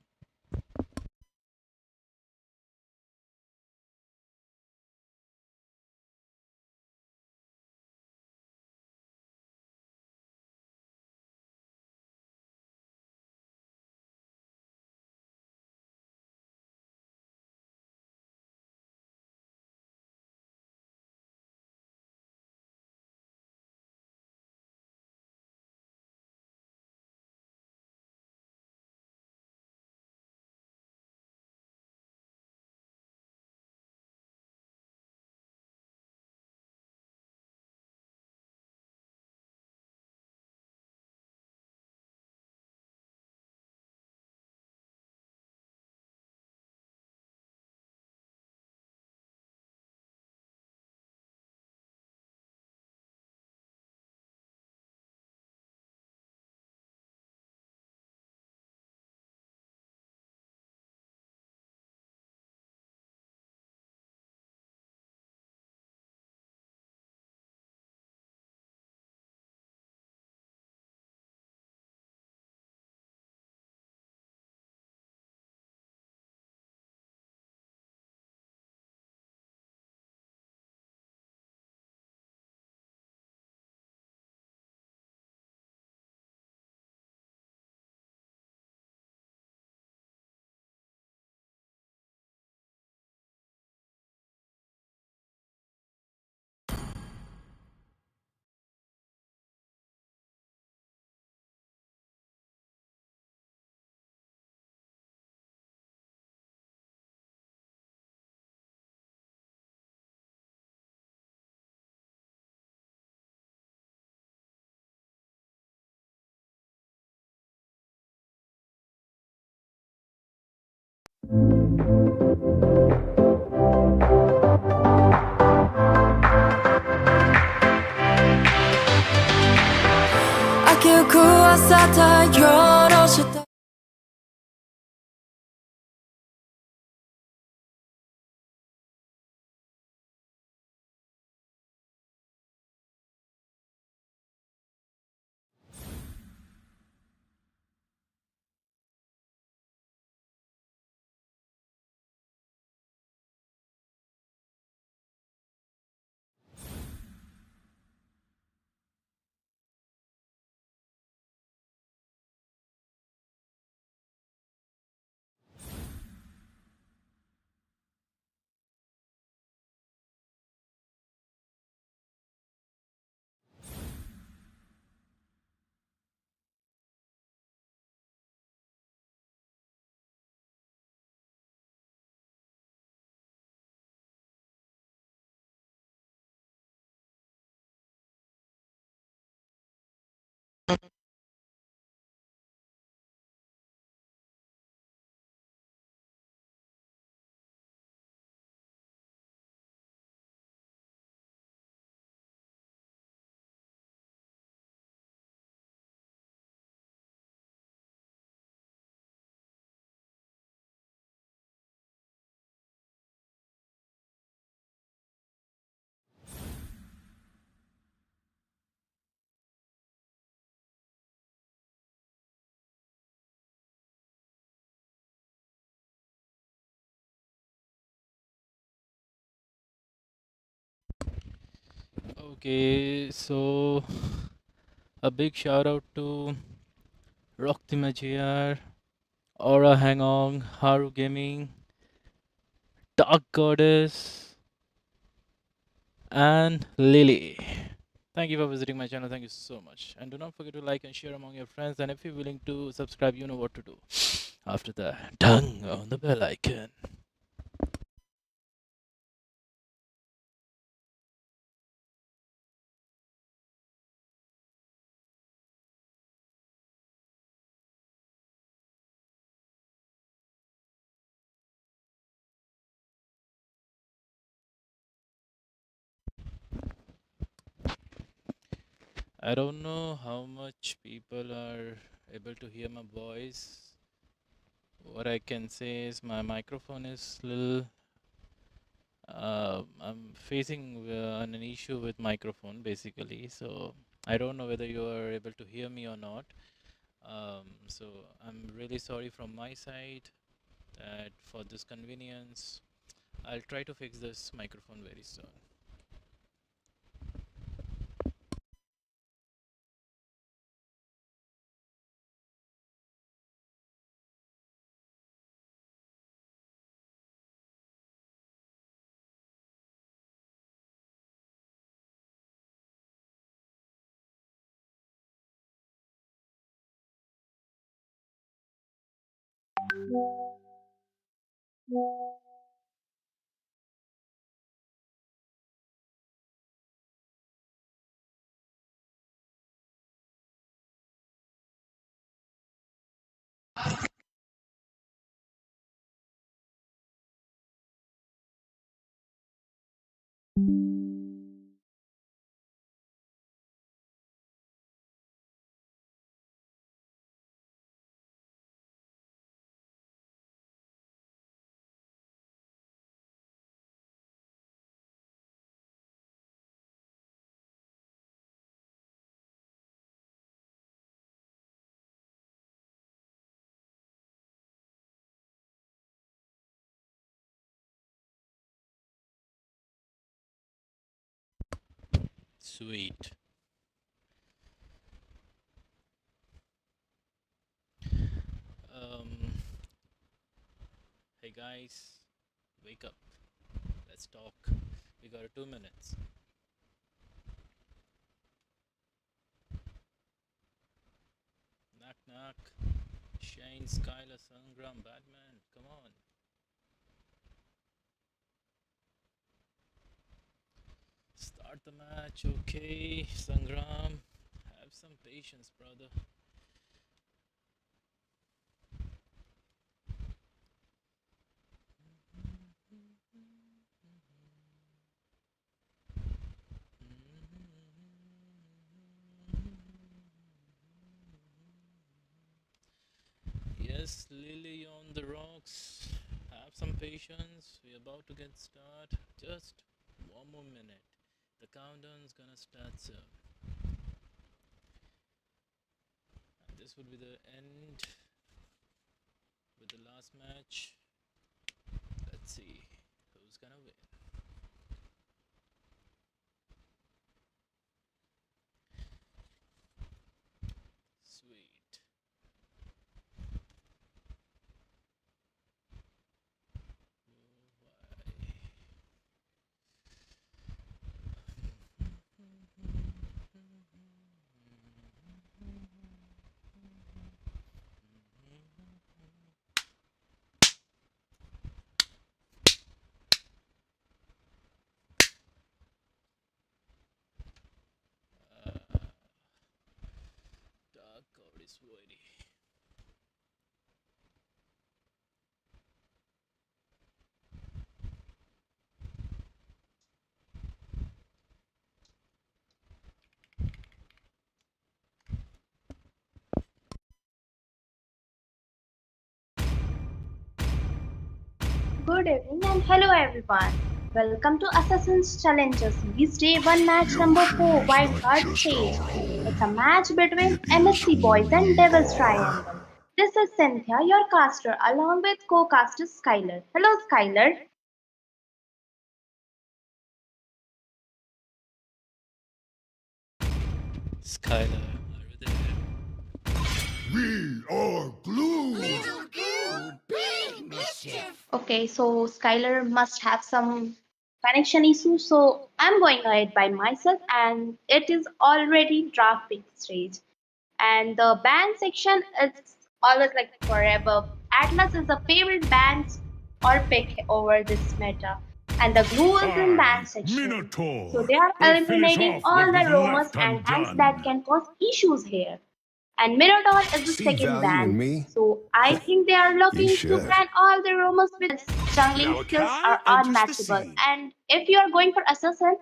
Speaker 6: Okay, so a big shout out to Rock Majiyar, Aura Hangong, Haru Gaming, Dark Goddess, and Lily. Thank you for visiting my channel. Thank you so much. And do not forget to like and share among your friends. And if you're willing to subscribe, you know what to do. After that, dang on the bell icon. I don't know how much people are able to hear my voice. What I can say is my microphone is little. I'm facing an issue with microphone basically, so I don't know whether you are able to hear me or not. So I'm really sorry from my side that for this convenience. I'll try to fix this microphone very soon. Sweet. Um, hey guys, wake up. Let's talk. We got 2 minutes. Knock knock. Shane, Skylar, Sangram, Batman. Come on. Start the match, okay. Sangram, have some patience, brother. Yes, Lily on the rocks. Have some patience. We're about to get started. Just one more minute. The countdown's gonna start soon. And this would be the end with the last match. Let's see who's gonna win. Sweet. Dark God is worthy.
Speaker 14: Good evening and hello everyone. Welcome to Assassin's Challenger Series Day 1 match number 4 wildcard stage. It's a match between MSC Boys and Devil's Triangle. This is Cynthia, your caster, along with co-caster Skylar. Hello Skylar.
Speaker 6: Skylar, are you there?
Speaker 15: We are glue. Little goo, big mischief.
Speaker 14: Okay, so Skylar must have some connection issues, so I'm going ahead by myself and it is already drafting stage. And the band section is always like forever. Atlas is a favorite band or pick over this meta. And the glue is in band section. So
Speaker 15: Minotaur
Speaker 14: they are
Speaker 15: will finish
Speaker 14: eliminating
Speaker 15: off
Speaker 14: all
Speaker 15: what
Speaker 14: the
Speaker 15: was
Speaker 14: roamers
Speaker 15: left
Speaker 14: and tanks that
Speaker 15: undone.
Speaker 14: can cause issues here. And Minotaur is the
Speaker 15: See
Speaker 14: second
Speaker 15: value in
Speaker 14: band.
Speaker 15: me?
Speaker 14: So I think they are
Speaker 15: You
Speaker 14: looking to
Speaker 15: should.
Speaker 14: ban all the roamers with jungling skills are unmatchable. And if you are going for assassin,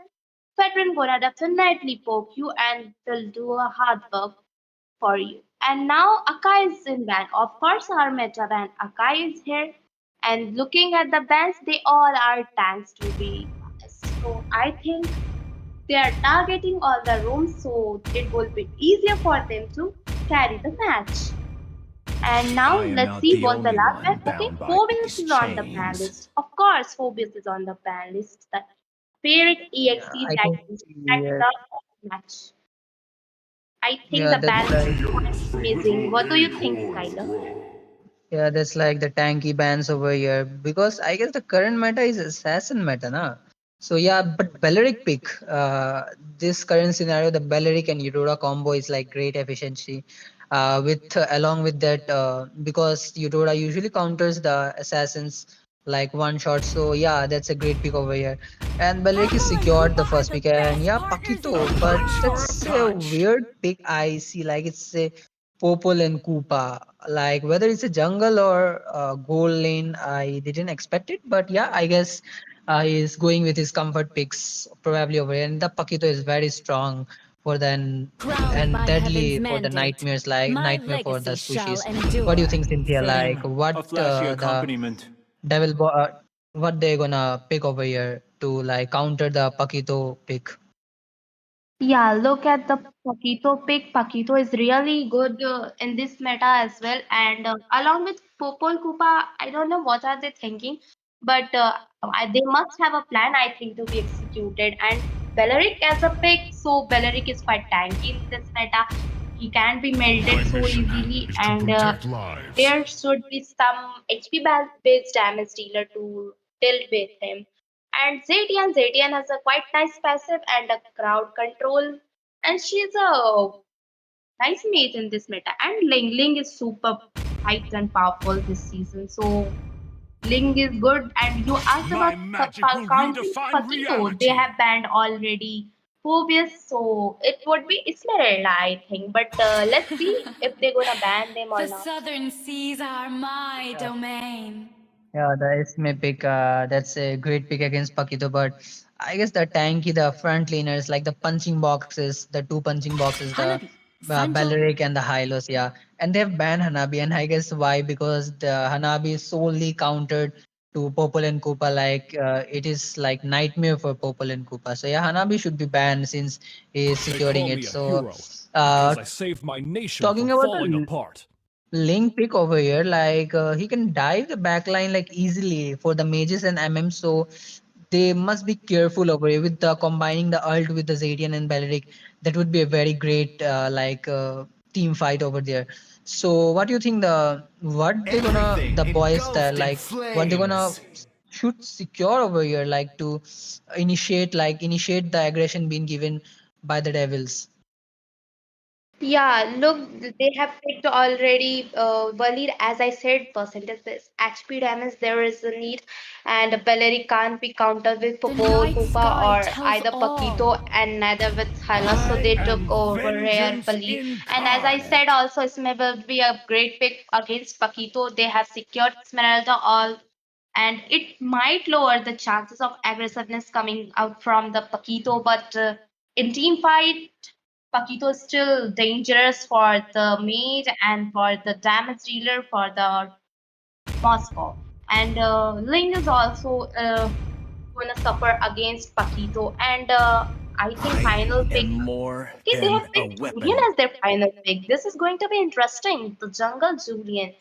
Speaker 14: veteran gonna definitely poke you and will do a hard work for you. And now Akai is in ban. Of course, our meta ban Akai is here. And looking at the bans, they all are tanks to be honest. So I think they are targeting all the rooms, so it will be easier for them to carry the match. And now
Speaker 15: I am
Speaker 14: let's
Speaker 15: not
Speaker 14: see
Speaker 15: the
Speaker 14: what the
Speaker 15: only
Speaker 14: last
Speaker 15: one
Speaker 14: ban. Okay,
Speaker 15: bound by
Speaker 14: Phobius
Speaker 15: these
Speaker 14: is on the ban
Speaker 15: chains.
Speaker 14: list. Of course, Phobius is on the ban list. The favorite EXE
Speaker 13: I
Speaker 14: that
Speaker 13: think
Speaker 14: is at
Speaker 13: yeah,
Speaker 14: the match. I think
Speaker 13: yeah,
Speaker 14: the
Speaker 13: that's
Speaker 14: ban list
Speaker 13: like
Speaker 14: is quite amazing. What do you think, Skylar?
Speaker 13: yeah, that's like the tanky bans over here because I guess the current meta is assassin meta, na. So yeah, but Belleric pick, this current scenario, the Belleric and Eudora combo is like great efficiency. With along with that, because Eudora usually counters the assassins like one shot. So yeah, that's a great pick over here. And Belleric is secured the first pick, and yeah, Pakito, but that's a weird pick I see. Like it's a Popol and Koopa. Like whether it's a jungle or gold lane, I didn't expect it, but yeah, I guess he's going with his comfort picks probably over here. And the Pakito is very strong for the
Speaker 11: Crowned
Speaker 13: and
Speaker 11: by heaven's
Speaker 13: deadly for the
Speaker 11: mandate,
Speaker 13: nightmares, like
Speaker 11: my
Speaker 13: nightmare for the
Speaker 11: legacy shall
Speaker 13: sushis. What do you
Speaker 11: endure.
Speaker 13: think, Cynthia? Like
Speaker 16: Fame,
Speaker 13: what
Speaker 16: a flashy
Speaker 13: the
Speaker 16: accompaniment.
Speaker 13: devil what they gonna pick over here to like counter the Pakito pick?
Speaker 14: Yeah, look at the Paquito pick. Paquito is really good in this meta as well. And along with Popol Koopa, I don't know what are they thinking, but they must have a plan, I think, to be executed. And Belleric as a pick, so Belleric is quite tanky in this meta. He can't be
Speaker 15: My
Speaker 14: melted so
Speaker 15: mission
Speaker 14: easily,
Speaker 15: is to
Speaker 14: and
Speaker 15: protect lives.
Speaker 14: there should be some HP based damage dealer to deal with him. And Zetian has a quite nice passive and a crowd control. And she's a nice mate in this meta. And Ling is super hyped and powerful this season. So Ling is good. And you asked
Speaker 15: My
Speaker 14: about
Speaker 15: magic will
Speaker 14: counting
Speaker 15: redefine
Speaker 14: Pakito. They
Speaker 15: reality.
Speaker 14: have banned already Phobius, so it would be Ismeralda, I think. But let's see if they're gonna ban them or
Speaker 11: The
Speaker 14: not.
Speaker 11: southern seas are my
Speaker 13: Yeah.
Speaker 11: domain.
Speaker 13: Yeah, the Esme pick, that's a great pick against Pakito, but I guess the tanky, the front laners, like the punching boxes, the two punching boxes, the
Speaker 11: Hanabi, Sancho.
Speaker 13: Balearic and the Hylos, yeah. And they've banned Hanabi, and I guess why? Because the Hanabi is solely countered to Popol and Koopa, like it is like nightmare for Popol and Koopa. So yeah, Hanabi should be banned since he is
Speaker 15: They
Speaker 13: securing
Speaker 15: call
Speaker 13: it.
Speaker 15: me a
Speaker 13: So
Speaker 15: hero
Speaker 13: uh,
Speaker 15: because I saved my nation
Speaker 13: talking
Speaker 15: from
Speaker 13: about
Speaker 15: falling
Speaker 13: the
Speaker 15: apart.
Speaker 13: Link pick over here, like he can dive the backline like easily for the mages and MM. So they must be careful over here with the combining the ult with the Zadian and Belleric. That would be a very great team fight over there. So what do you think what they gonna the
Speaker 15: Everything
Speaker 13: boys
Speaker 15: engulfed in
Speaker 13: like what they gonna
Speaker 15: flames.
Speaker 13: should secure over here like to initiate the aggression being given by the devils?
Speaker 14: Yeah, look, they have picked already Valid, as I said, percentage is HP damage, there is a need, and Belleri can't be countered with
Speaker 11: The
Speaker 14: Popol,
Speaker 11: night
Speaker 14: Pupa,
Speaker 11: sky
Speaker 14: or
Speaker 11: tells
Speaker 14: either
Speaker 11: all.
Speaker 14: Pakito, and neither with Hylos, so
Speaker 15: I
Speaker 14: they took
Speaker 15: am
Speaker 14: over here
Speaker 15: vengeance
Speaker 14: Valid. And as I said,
Speaker 15: incarnate.
Speaker 14: also, Ismail will be a great pick against Pakito. They have secured Esmeralda all, and it might lower the chances of aggressiveness coming out from the Pakito, but in team fight, Pakito is still dangerous for the mage and for the damage dealer for the Moscow. And Ling is also going to suffer against Pakito. And I think
Speaker 15: I
Speaker 14: final
Speaker 15: am
Speaker 14: pick.
Speaker 15: more
Speaker 14: Okay, they
Speaker 15: than
Speaker 14: have
Speaker 15: a
Speaker 14: picked Julian
Speaker 15: weapon.
Speaker 14: as their final pick. This is going to be interesting. The jungle Julian.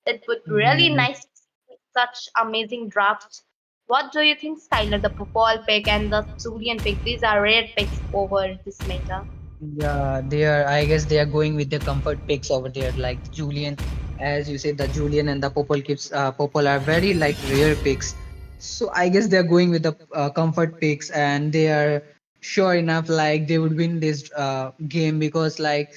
Speaker 14: It would be really
Speaker 13: Mm,
Speaker 14: nice to see such amazing drafts. What do you think, Skylar? The Popol pick and the Julian pick. These are rare picks over this meta.
Speaker 13: Yeah, they are. I guess they are going with the comfort picks over there, like the Julian, as you said, the Julian and the Popol are very like rare picks. So I guess they are going with the comfort picks, and they are sure enough, like they would win this game because like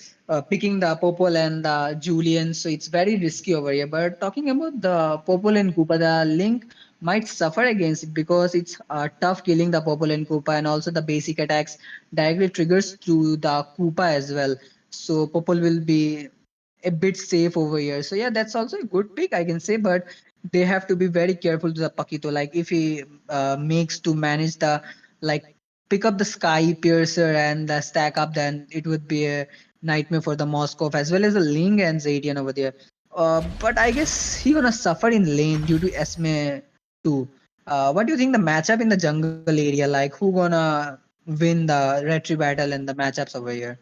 Speaker 13: picking the Popol and the Julian, so it's very risky over here. But talking about the Popol and Koopa, the Link might suffer against it because it's tough killing the Popol and Koopa, and also the basic attacks directly triggers to the Koopa as well. So Popol will be a bit safe over here. So yeah, that's also a good pick, I can say, but they have to be very careful to the Pakito. Like if he makes to manage the like pick up the Sky Piercer and the stack up, then it would be a nightmare for the Moscow as well as the Ling and Zadian over there. But I guess he gonna suffer in lane due to Esme too. What do you think the matchup in the jungle area? Like who gonna win the retry battle and the matchups over here?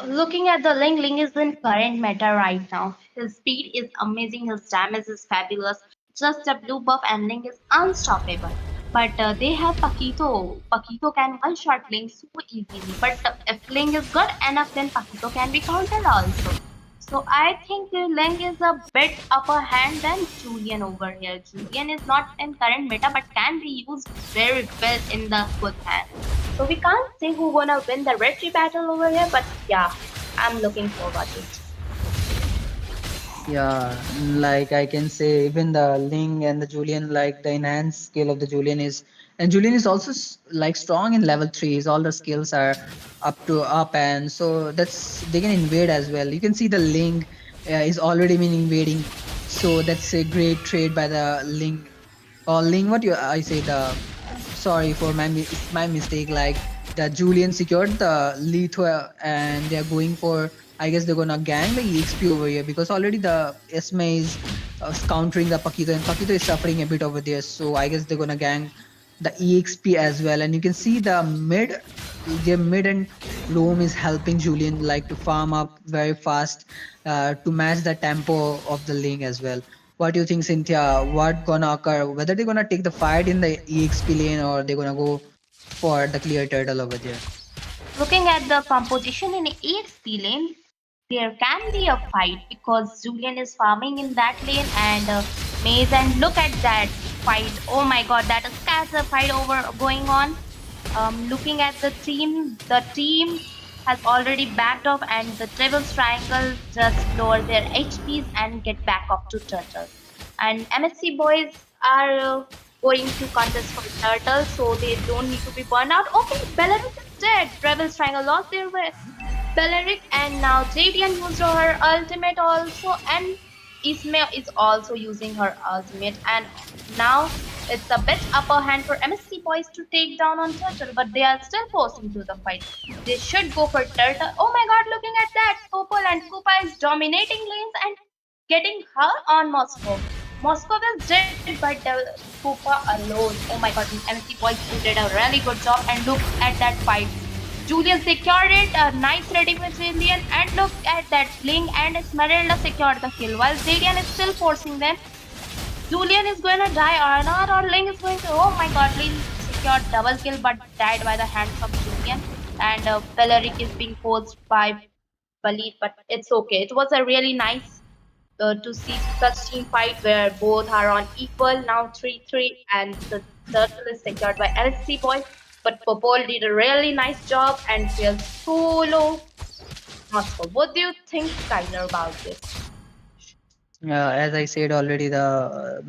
Speaker 14: Looking at the Ling is in current meta right now. His speed is amazing, his damage is fabulous. Just a blue buff and Ling is unstoppable. But they have Pakito. Pakito can one shot Ling so easily. But if Ling is good enough, then Pakito can be countered also. So I think Ling is a bit upper hand than Julian over here. Julian is not in current meta but can be used very well in the good hand. So we can't say who gonna win the retry battle over here, but yeah, I'm looking forward to it.
Speaker 13: Yeah, like I can say, even the Ling and the Julian, like the enhanced skill of the Julian is, and Julian is also like strong in level threes. All the skills are up, and so that's they can invade as well. You can see the Ling is already been invading, so that's a great trade by the Ling. Or Ling, what you I say the sorry for it's my mistake. Like the Julian secured the Litho and they're going for. I guess they're gonna gang the EXP over here because already the Esme is countering the Pakito and Pakito is suffering a bit over there. So I guess they're gonna gang the EXP as well. And you can see their mid and roam is helping Julian like to farm up very fast to match the tempo of the lane as well. What do you think, Cynthia? What gonna occur? Whether they're gonna take the fight in the EXP lane or they're gonna go for the clear turtle over there?
Speaker 14: Looking at the composition in EXP lane, there can be a fight because Julian is farming in that lane and Maze, and look at that fight. Oh my god, that is Scazza fight over going on. Looking at the team has already backed off and the Devil's Triangle just lower their HPs and get back off to Turtle. And MSC boys are going to contest for Turtle, so they don't need to be burned out. Okay, Belarus is dead. Devil's Triangle lost their way. Beleric, and now Jadian used her ultimate also, and Ismail is also using her ultimate, and now it's a bit upper hand for MSC boys to take down on Turtle, but they are still forcing through the fight. They should go for Turtle. Oh my god, looking at that! Popol and Koopa is dominating lanes and getting her on Moscow. Moscow is dead, but Koopa alone. Oh my god, MSC boys did a really good job, and look at that fight. Julian secured it, a nice ready with Julian, and look at that, Ling and Esmeralda secured the kill, while Zadian is still forcing them. Julian is going to die or not, or Ling is going to, oh my god, Ling secured double kill but died by the hands of Julian, and Beleric is being forced by Balit, but it's okay. It was a really nice to see such team fight where both are on equal, now 3-3, and the turtle is secured by LSC boys. But Popol did a really nice job and cleared solo Moscow. What do you think, Skylar, about this?
Speaker 13: As I said already, they're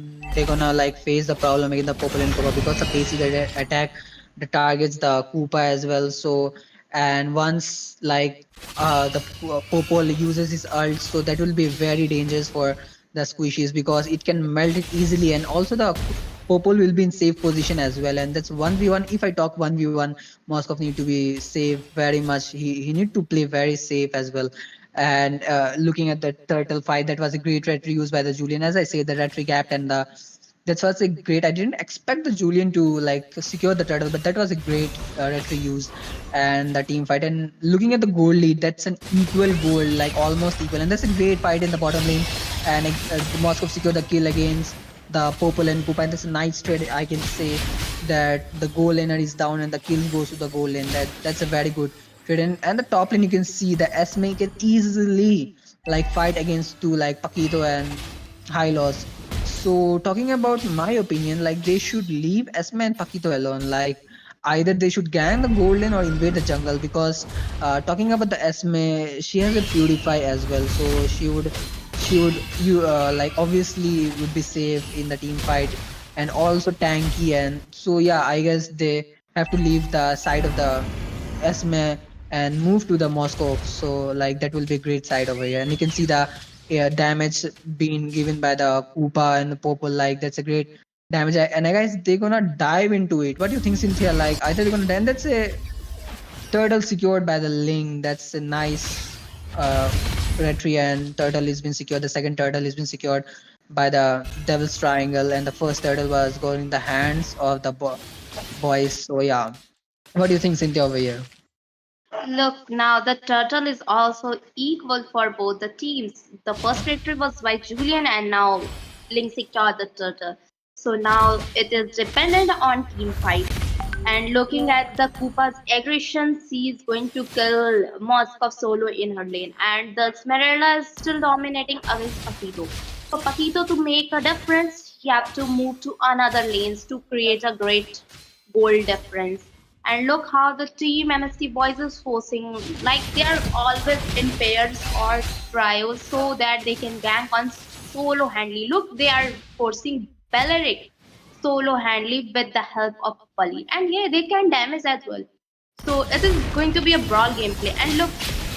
Speaker 13: gonna like face the problem against the Popol and Koopa because the basic attack the targets the Koopa as well. So and once like the Popol uses his ult, so that will be very dangerous for the squishies because it can melt it easily, and also the Popol will be in safe position as well. And that's 1v1. If I talk 1v1, Moskov need to be safe very much. He need to play very safe as well. And looking at the turtle fight, that was a great retry used by the Julian. As I say, the retry gap and the that was a great. I didn't expect the Julian to like secure the turtle, but that was a great retry use and the team fight. And looking at the goal lead, that's an equal goal, like almost equal. And that's a great fight in the bottom lane. And Moscow secured the kill against the Popol and Koopa. And that's a nice trade. I can say that the goal laner is down and the kill goes to the goal lane. That's a very good trade. And the top lane, you can see the Esme can easily like fight against two like Pakito and Hylos. So talking about my opinion, like they should leave Esme and Pakito alone. Like either they should gang the gold lane or invade the jungle, because talking about the Esme, she has a purify as well, so she would you like obviously would be safe in the team fight and also tanky. And so yeah, I guess they have to leave the side of the Esme and move to the Moscow. So like that will be a great side over here. And you can see the damage being given by the Koopa and the Popple. Like that's a great damage. And I guess they're gonna dive into it. What do you think, Cynthia? Like either they're gonna, and that's a turtle secured by the Ling. That's a nice retry, and turtle has been secured. The second turtle has been secured by the Devil's Triangle, and the first turtle was going in the hands of the boys. So yeah, what do you think, Cynthia, over here?
Speaker 14: Look, now the turtle is also equal for both the teams. The first victory was by Julian, and now Link secured the turtle. So now it is dependent on team fight. And looking at the Koopa's aggression, she is going to kill Moskov solo in her lane. And the Smeralda is still dominating against Pakito. For Pakito to make a difference, he have to move to another lanes to create a great goal difference. And look how the team MSC boys is forcing, like they are always in pairs or trios so that they can gank on solo handly. Look, they are forcing Belleric solo handly with the help of Pali. And yeah, they can damage as well. So it is going to be a brawl gameplay. And look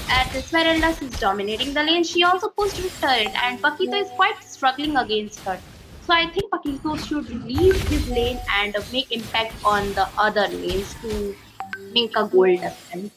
Speaker 14: at Esmeralda, she's dominating the lane. She also pushed her turret, and Pakito is quite struggling against her. So I think Pakito should leave his lane and make impact on the other lanes to make a goal difference.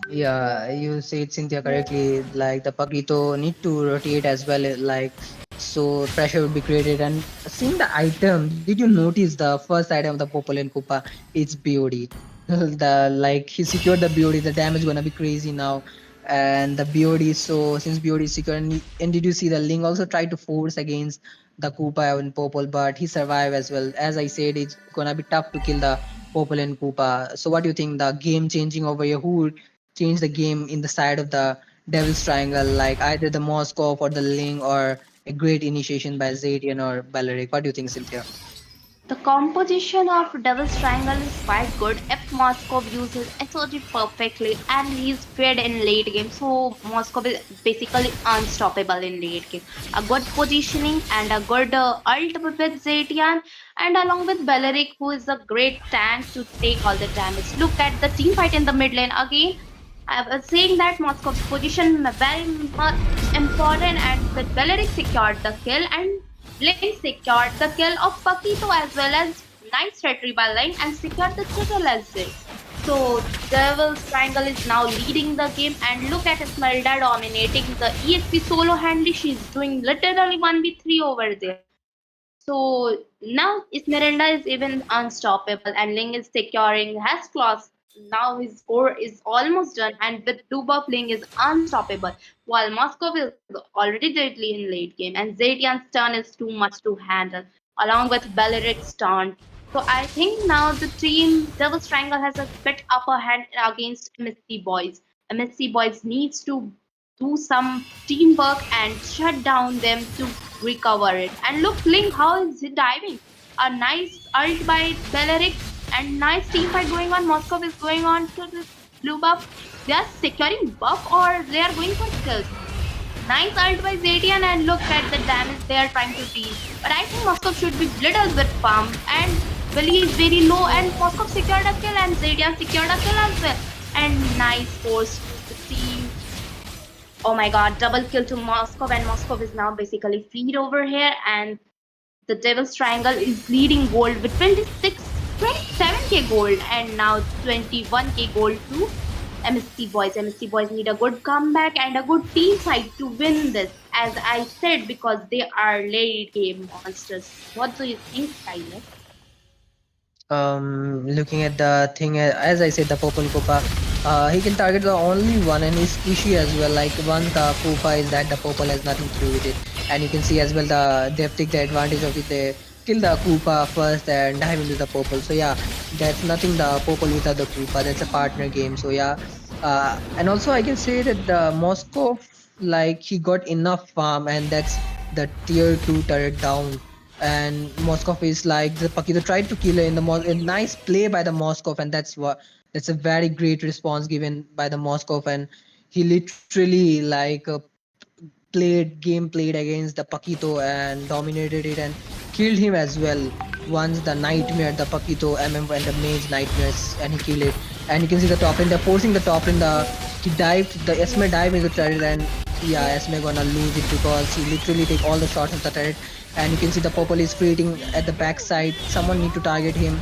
Speaker 13: Yeah, you said, Cynthia, correctly. Like the Pakito need to rotate as well, like so pressure would be created. And seeing the item, did you notice the first item of the Popol and Kupa? It's BOD. The like he secured the BOD, the damage gonna be crazy now. And the BOD, so since BOD is secure, and did you see the Ling also tried to force against the Koopa and Popol, but he survived as well. As I said, it's gonna be tough to kill the Popol and Koopa. So what do you think? The game changing over here? Who change the game in the side of the Devil's Triangle, like either the Moskov or the Ling, or a great initiation by Zadian or Balearic? What do you think, Cynthia?
Speaker 14: The composition of Devil's Triangle is quite good if Moskov uses SOG perfectly and he's fed in late game. So Moskov is basically unstoppable in late game. A good positioning and a good ult with Zetian, and along with Belleric, who is a great tank to take all the damage. Look at the team fight in the mid lane again. I was saying that Moscow's position very much important, and with Belleric secured the kill, and Link secured the kill of Pakito as well as nice retrieval line and secured the turtle as well. So Devil's Triangle is now leading the game, and look at Esmeralda dominating the EXP solo handle. She's doing literally 1v3 over there. So now Esmeralda is even unstoppable, and Ling is securing has claws. Now his score is almost done, and with two buff Ling is unstoppable, while Moscow is already deadly in late game, and Zetian's turn is too much to handle, along with Beleric's turn. So I think now the team Devil's Triangle has a bit upper hand against MSC Boys. MSC Boys needs to do some teamwork and shut down them to recover it. And look, Link, how is he diving? A nice ult by Belleric and nice team fight going on. Moscow is going on to the blue buff. They are securing buff or they are going for kills. Nice ult by Zetian, and look at the damage they are trying to deal. But I think Moscow should be little bit firm, and Billy is very low, and Moscow secured a kill and Zetian secured a kill as well. And nice force to the team. Oh my god, double kill to Moscow, and Moscow is now basically feed over here, and the Devil's Triangle is leading gold with 27k gold, and now 21k gold to MSC Boys. MSC Boys need a good comeback and a good team fight to win this, as I said, because they are late game monsters. What do you think, Tyler?
Speaker 13: Looking at the thing, as I said, the Popol Koopa, he can target the only one, and he's squishy as well. Like one, the Koopa is that the Popol has nothing to do with it, and you can see as well they have take the advantage of it. They kill the Koopa first and dive into the Popol. So yeah, that's nothing the Popol without the Koopa. That's a partner game. So yeah, and also I can say that the Moscow, like he got enough farm, and that's the tier 2 turret down. and Moskov is like the Pakito tried to kill her in the a nice play by the Moskov, and that's a very great response given by the Moskov, and he literally like played against the Pakito and dominated it and killed him as well. Once the nightmare, the Pakito and the mage nightmares, and he killed it. And you can see the top lane. They're forcing the top lane. He dived. The Esme dived into the turret, and yeah, Esme gonna lose it because he literally take all the shots of the turret. And you can see the purple is creating at the backside. Someone need to target him.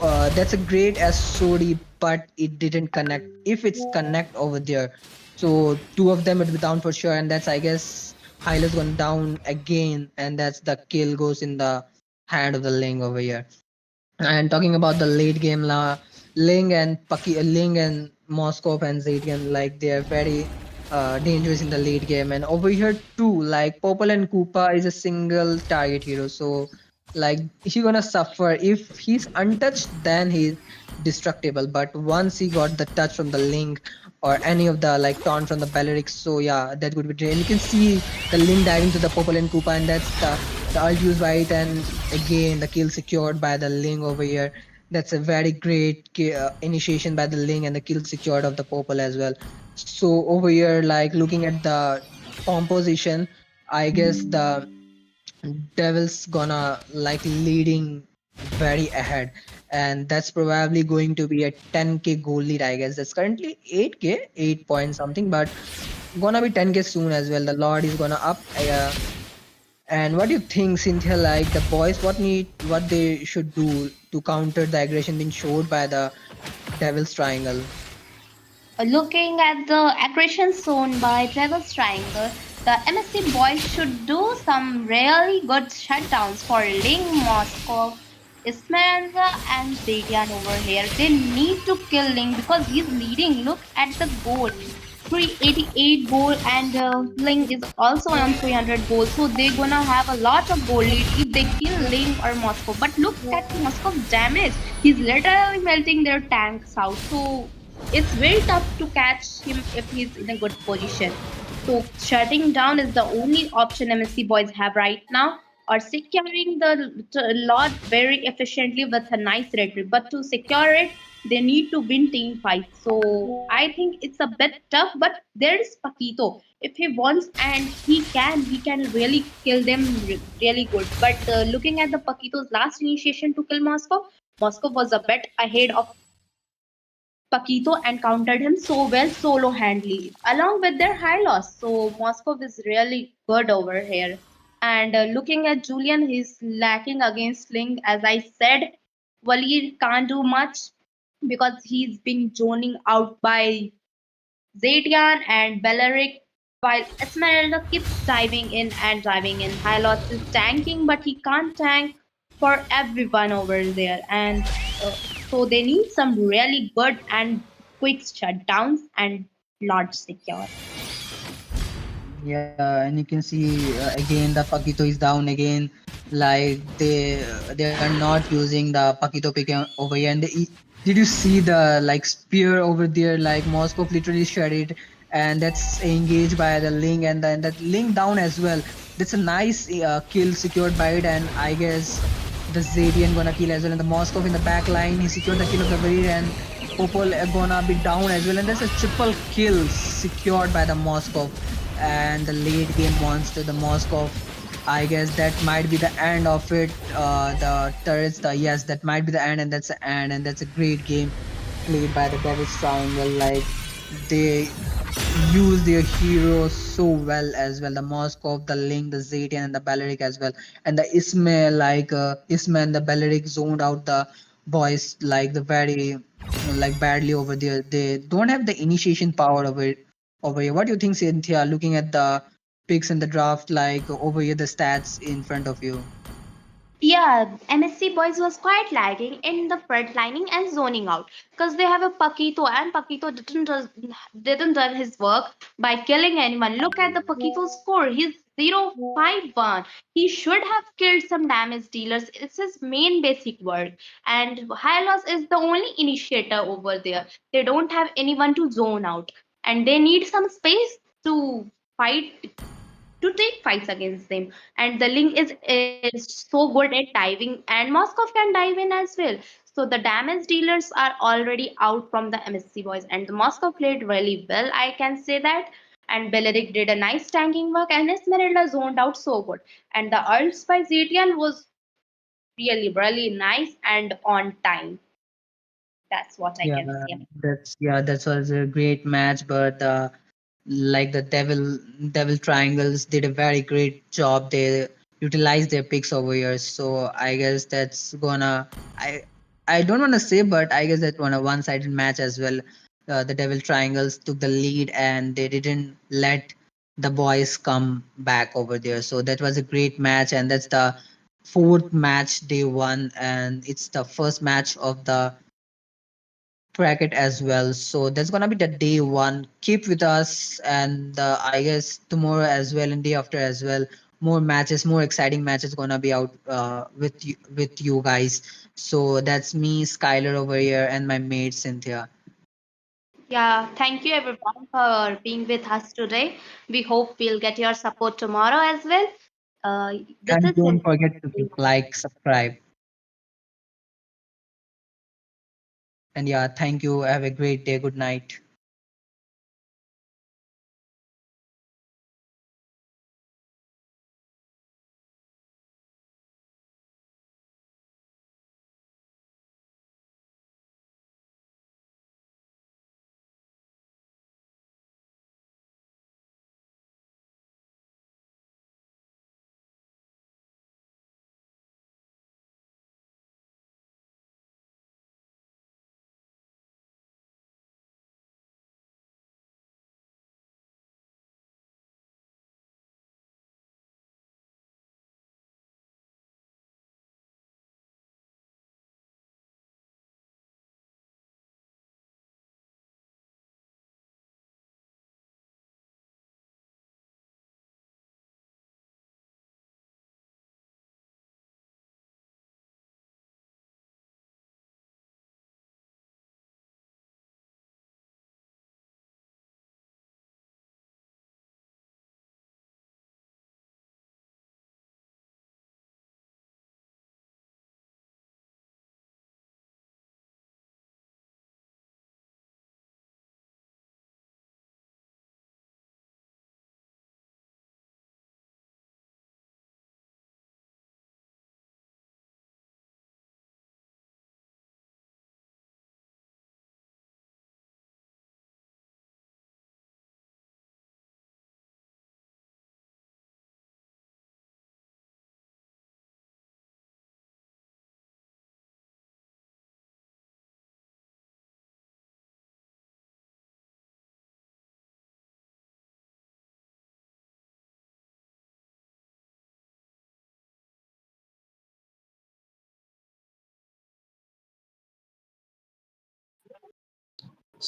Speaker 13: That's a great SOD, but it didn't connect. If it's connect over there, so two of them would be down for sure, and that's I guess Hyla's gone down again, and that's the kill goes in the hand of the Ling over here. And talking about the late game, Ling and Moskov and Zetian, like they are very dangerous in the late game. And over here too, like Purple and Koopa is a single target hero, so like he gonna suffer if he's untouched, then he's destructible. But once he got the touch from the Link or any of the like taunt from the Bellatrix, so yeah, that would be. And you can see the Link diving to the Purple and Koopa, and that's the ult used by it, and again the kill secured by the Ling over here. That's a very great initiation by the Ling, and the kill secured of the Purple as well. So over here, like looking at the composition, I guess the Devils gonna like leading very ahead, and that's probably going to be a 10k goal lead. I guess that's currently 8k, 8 point something, but gonna be 10k soon as well. The Lord is gonna up. And what do you think, Cynthia? Like the boys, what they should do to counter the aggression being showed by the Devil's Triangle?
Speaker 14: Looking at the aggression shown by Devil's Triangle, the MSC boys should do some really good shutdowns for Ling, Moscow, Esperanza, and Zadian over here. They need to kill Ling because he's leading. Look at the goal. 388 goal, and Ling is also on 300 goals, so they're gonna have a lot of goal lead if they kill Ling or Moscow. But look at Moscow's damage. He's literally melting their tanks out, so it's very tough to catch him if he's in a good position. So shutting down is the only option MSC boys have right now, or securing the lot very efficiently with a nice retreat. But to secure it, they need to win team fights. So I think it's a bit tough, but there is Paquito. If he wants and he can really kill them really good. But looking at the Paquito's last initiation to kill Moscow, Moscow was a bit ahead of Paquito and countered him so well solo handily, along with their high loss. So Moscow is really good over here. And looking at Julian, he's lacking against Ling. As I said, Waleed can't do much because he's being zoning out by Zetian and Beleric, while Esmeralda keeps diving in and diving in. Hylos is tanking, but he can't tank for everyone over there. And so they need some really good and quick shutdowns and large secure.
Speaker 13: Yeah, and you can see again the Paquito is down again. Like they are not using the Paquito pick over here. And did you see the like spear over there? Like Moscow literally shot it, and that's engaged by the Ling, and then that Ling down as well. That's a nice kill secured by it, and I guess the Zadian gonna kill as well. And the Moscow in the back line, he secured the kill of the Varid, and Popol gonna be down as well. And that's a triple kill secured by the Moscow. And the late game monster, the Moscow, I guess that might be the end of it. The turrets, yes, that might be the end, and that's the end, and that's a great game played by the Devil's Triangle. Like they use their heroes so well as well. The Moscow, the Link, the Zetian, and the Balearic as well. And the Ismail, like Ismail and the Balearic zoned out the boys like the very like badly over there. They don't have the initiation power over here. What do you think, Cynthia? Looking at the picks in the draft, like over here, the stats in front of you.
Speaker 14: Yeah, MSC boys was quite lagging in the front lining and zoning out because they have a Paquito, and Paquito didn't done his work by killing anyone. Look at the Paquito score. He's 051. He should have killed some damage dealers. It's his main basic work. And Hylos is the only initiator over there. They don't have anyone to zone out. And they need some space to fight to take fights against them. And the Ling is so good at diving, and Moskov can dive in as well. So the damage dealers are already out from the MSC boys, and the Moscow played really well, I can say that. And Belerik did a nice tanking work, and Esmeralda zoned out so good. And the ults by Zetian was really nice and on time. That's what I
Speaker 13: Yeah,
Speaker 14: can say.
Speaker 13: that was a great match, but like the devil triangles did a very great job. They utilized their picks over here, so I guess that's gonna I don't want to say, but I guess that one a one-sided match as well. The devil triangles took the lead and they didn't let the boys come back over there. So that was a great match, and that's the fourth match they won, and it's the first match of the bracket as well. So that's gonna be the day one. Keep with us, and I guess tomorrow as well, and day after as well. More matches, more exciting matches gonna be out with you guys. So that's me, Skylar over here, and my mate Cynthia.
Speaker 14: Yeah, thank you everyone for being with us today. We hope we'll get your support tomorrow as well. This
Speaker 13: And
Speaker 14: is
Speaker 13: don't
Speaker 14: Cynthia.
Speaker 13: forget to click like, subscribe, and yeah, thank you. Have a great day. Good night.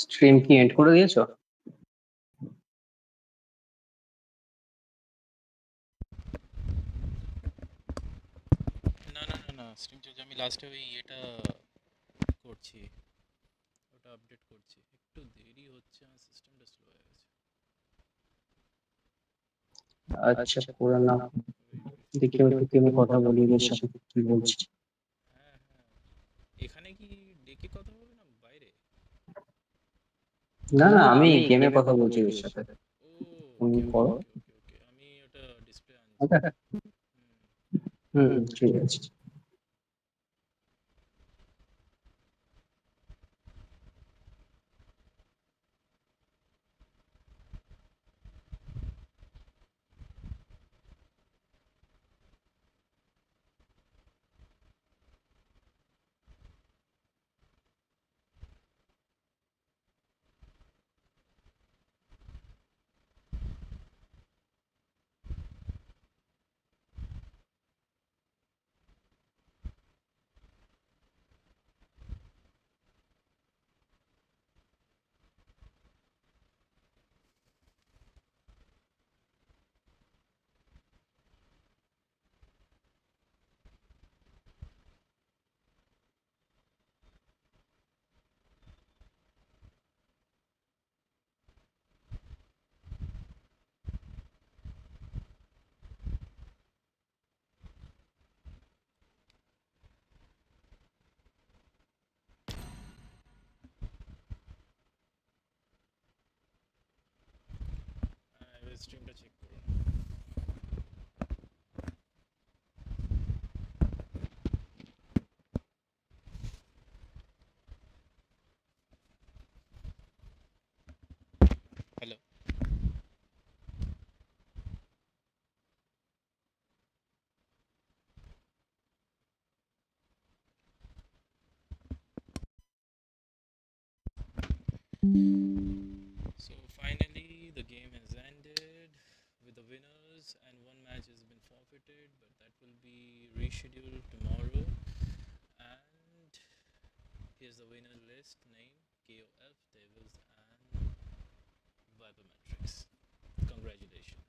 Speaker 4: Stream কি and করে দিয়েছো?
Speaker 6: না না না না stream চলছে, আমি লাস্টে ওই এটা করছি, ওটা আপডেট করছি, একটু দেরি হচ্ছে, আমার সিস্টেমটা স্লো হয়ে গেছে।
Speaker 4: আচ্ছা, করে নাও। দেখি ওদিকে আমি কথা বলি এদের সাথে কি বলছি।
Speaker 6: হ্যাঁ হ্যাঁ, এখানে কি ডেকে কথা বলবে না বাইরে?
Speaker 4: না না, আমি গেমে কথা বলছি এদের সাথে।
Speaker 6: ও
Speaker 4: তুমি
Speaker 6: ওকে ওকে
Speaker 4: করো।
Speaker 6: ওকে ওকে ওকে, আমি ওটা ডিসপ্লে আনছি।
Speaker 4: ওকে, ঠিক আছে।
Speaker 6: স্ট্রিমটা চেক করুন। Hello. So finally, the game has ended with the winners, and one match has been forfeited, but that will be rescheduled tomorrow. And here's the winner list name: K.O.F, Devils, and VIPERMATRIX. Congratulations.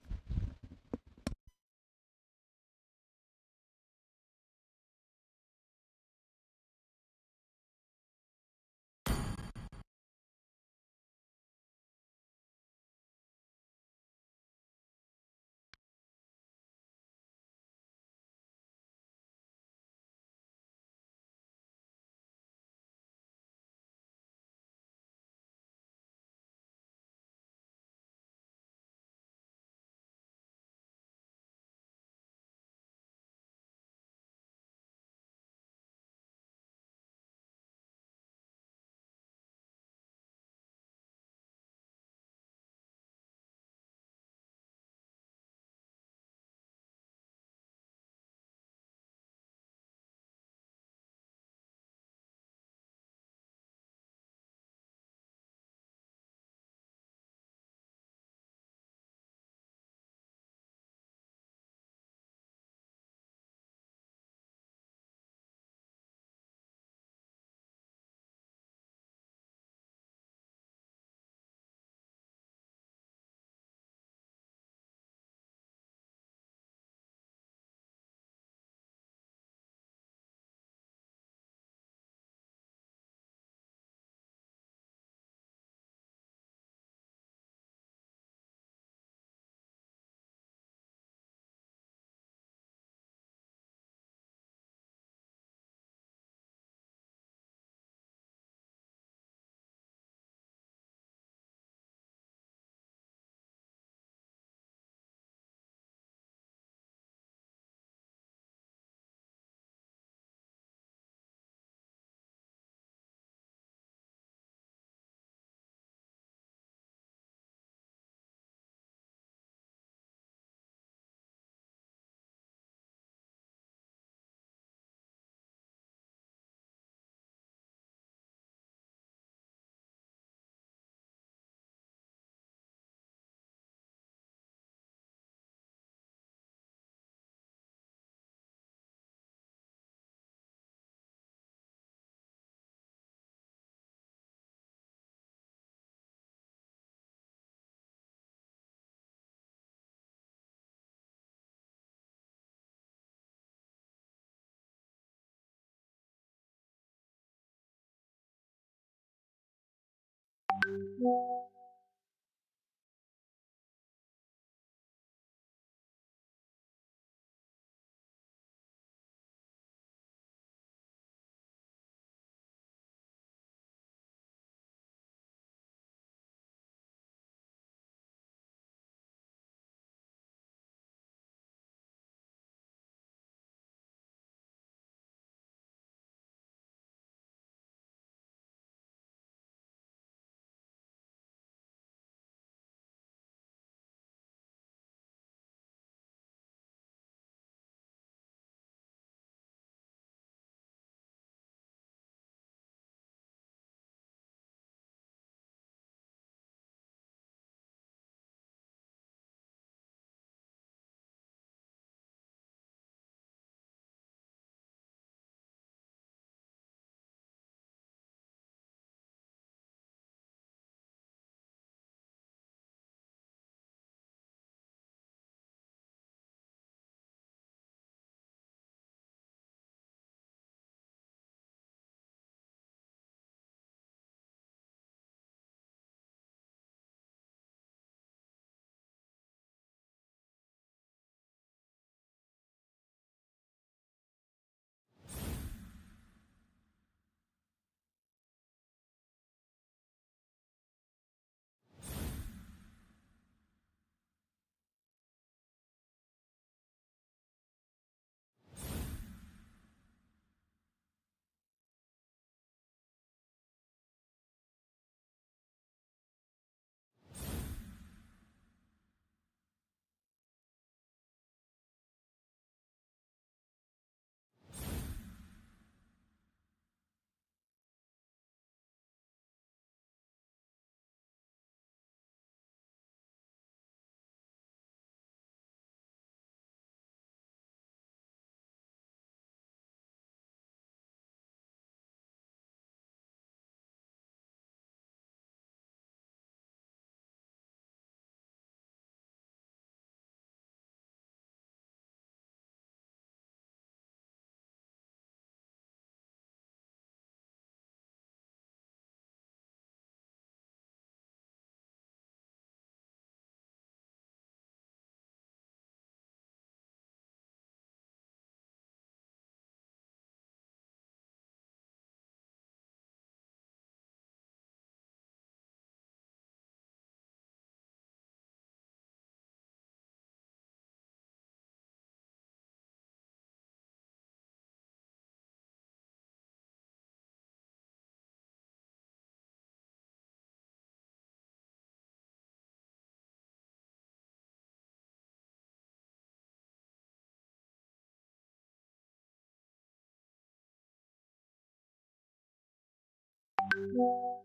Speaker 14: you.